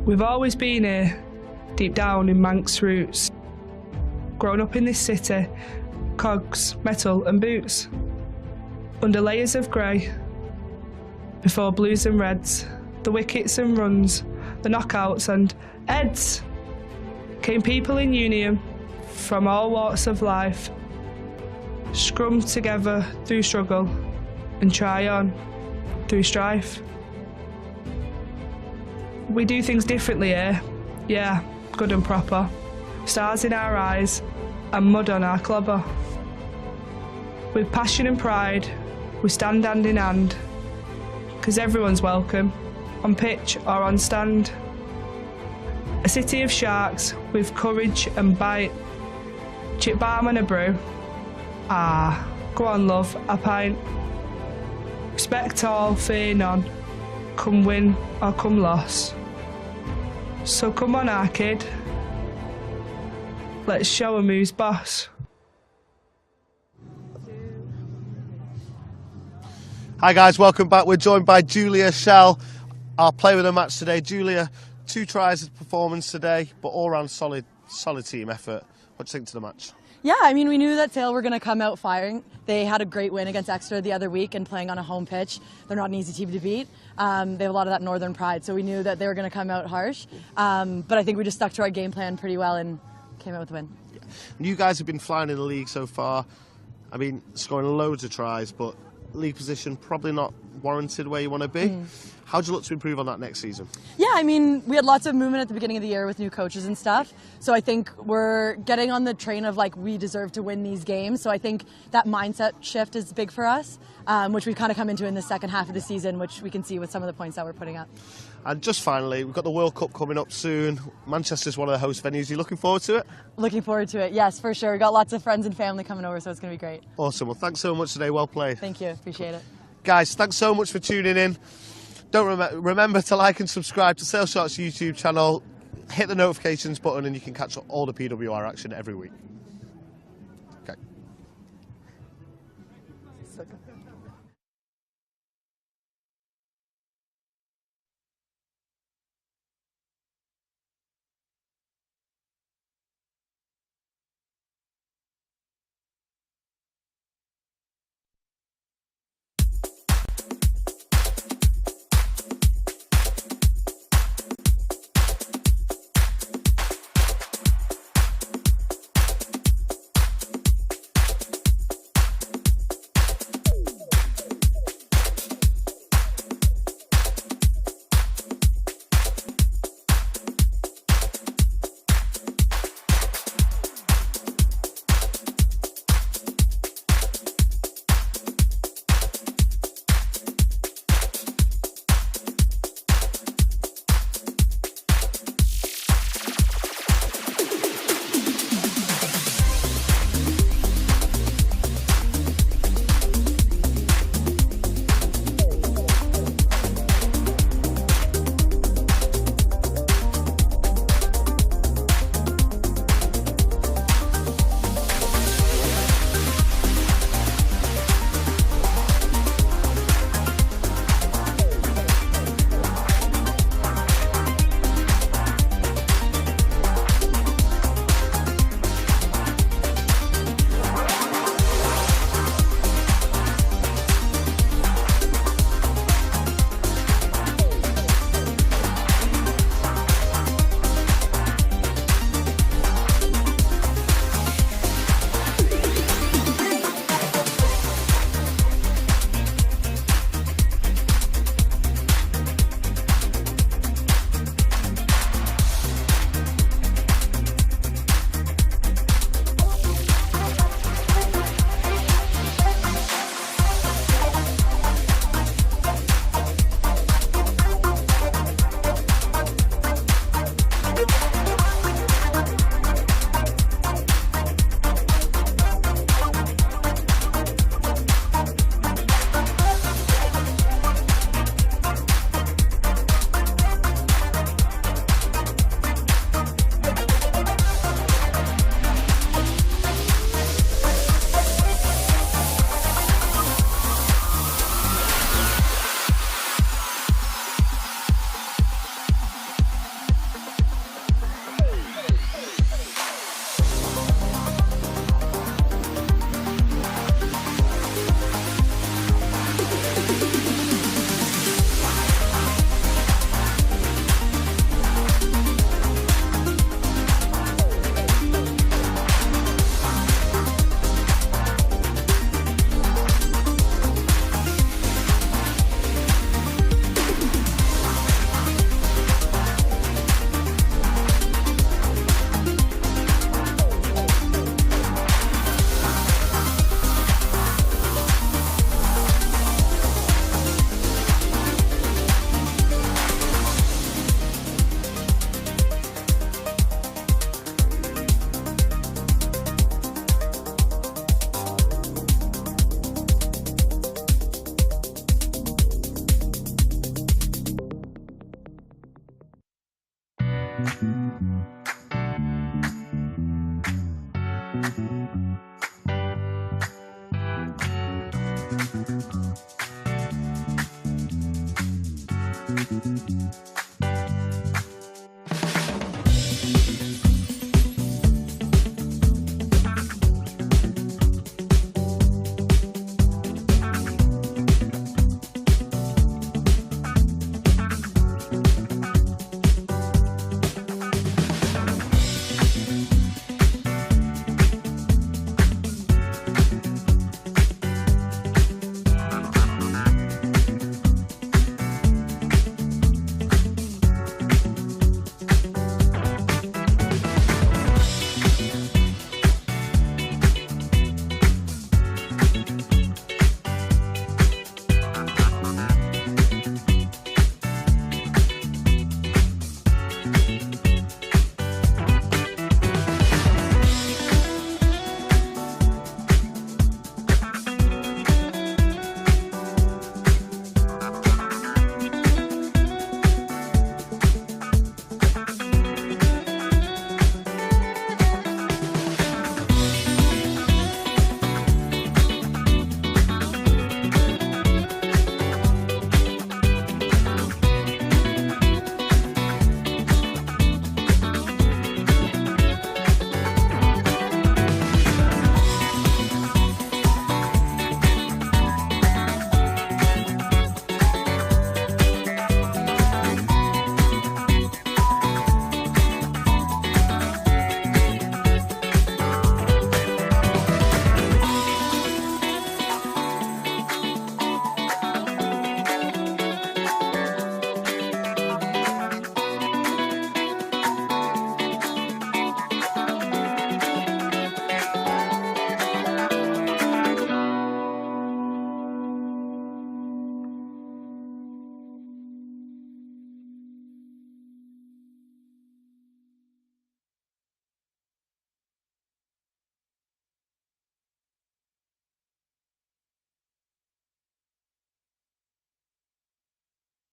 [SPEAKER 14] We've always been here, deep down in Manx roots. Grown up in this city, cogs, metal and boots. Under layers of grey, before blues and reds, the wickets and runs, the knockouts and heads. Came people in union from all walks of life, scrummed together through struggle and try on through strife. We do things differently here, yeah, good and proper. Stars in our eyes and mud on our clobber. With passion and pride, we stand hand in hand, 'cause everyone's welcome, on pitch or on stand. A city of sharks with courage and bite, chip balm and a brew. Ah, go on love, a pint. Respect all, fear none, come win or come loss. So come on our kid, let's show 'em who's boss.
[SPEAKER 2] Hi guys, welcome back. We're joined by Julia Shell, our player of the match today. Julia, 2 tries of performance today, but all round solid team effort. What do you think to the match?
[SPEAKER 15] Yeah, I mean, we knew that Sale were going to come out firing. They had a great win against Exeter the other week and playing on a home pitch. They're not an easy team to beat. They have a lot of that northern pride, so we knew that they were going to come out harsh. But I think we just stuck to our game plan pretty well and came out with a win.
[SPEAKER 2] Yeah. You guys have been flying in the league so far. I mean, scoring loads of tries, but league position, probably not warranted where you want to be. How do you look to improve on that next season?
[SPEAKER 15] Yeah, I mean, we had lots of movement at the beginning of the year with new coaches and stuff. So I think we're getting on the train of like, we deserve to win these games. So I think that mindset shift is big for us, which we've kind of come into in the second half of the season, which we can see with some of the points that we're putting up.
[SPEAKER 2] And just finally, we've got the World Cup coming up soon. Manchester's one of the host venues. Are you looking forward to it?
[SPEAKER 15] Looking forward to it, yes, for sure. We've got lots of friends and family coming over, so it's going to be great.
[SPEAKER 2] Awesome. Well, thanks so much today. Well played.
[SPEAKER 15] Thank you. Appreciate it.
[SPEAKER 2] Guys, thanks so much for tuning in. Don't remember to like and subscribe to Sales Sharks YouTube channel. Hit the notifications button and you can catch all the PWR action every week. Okay.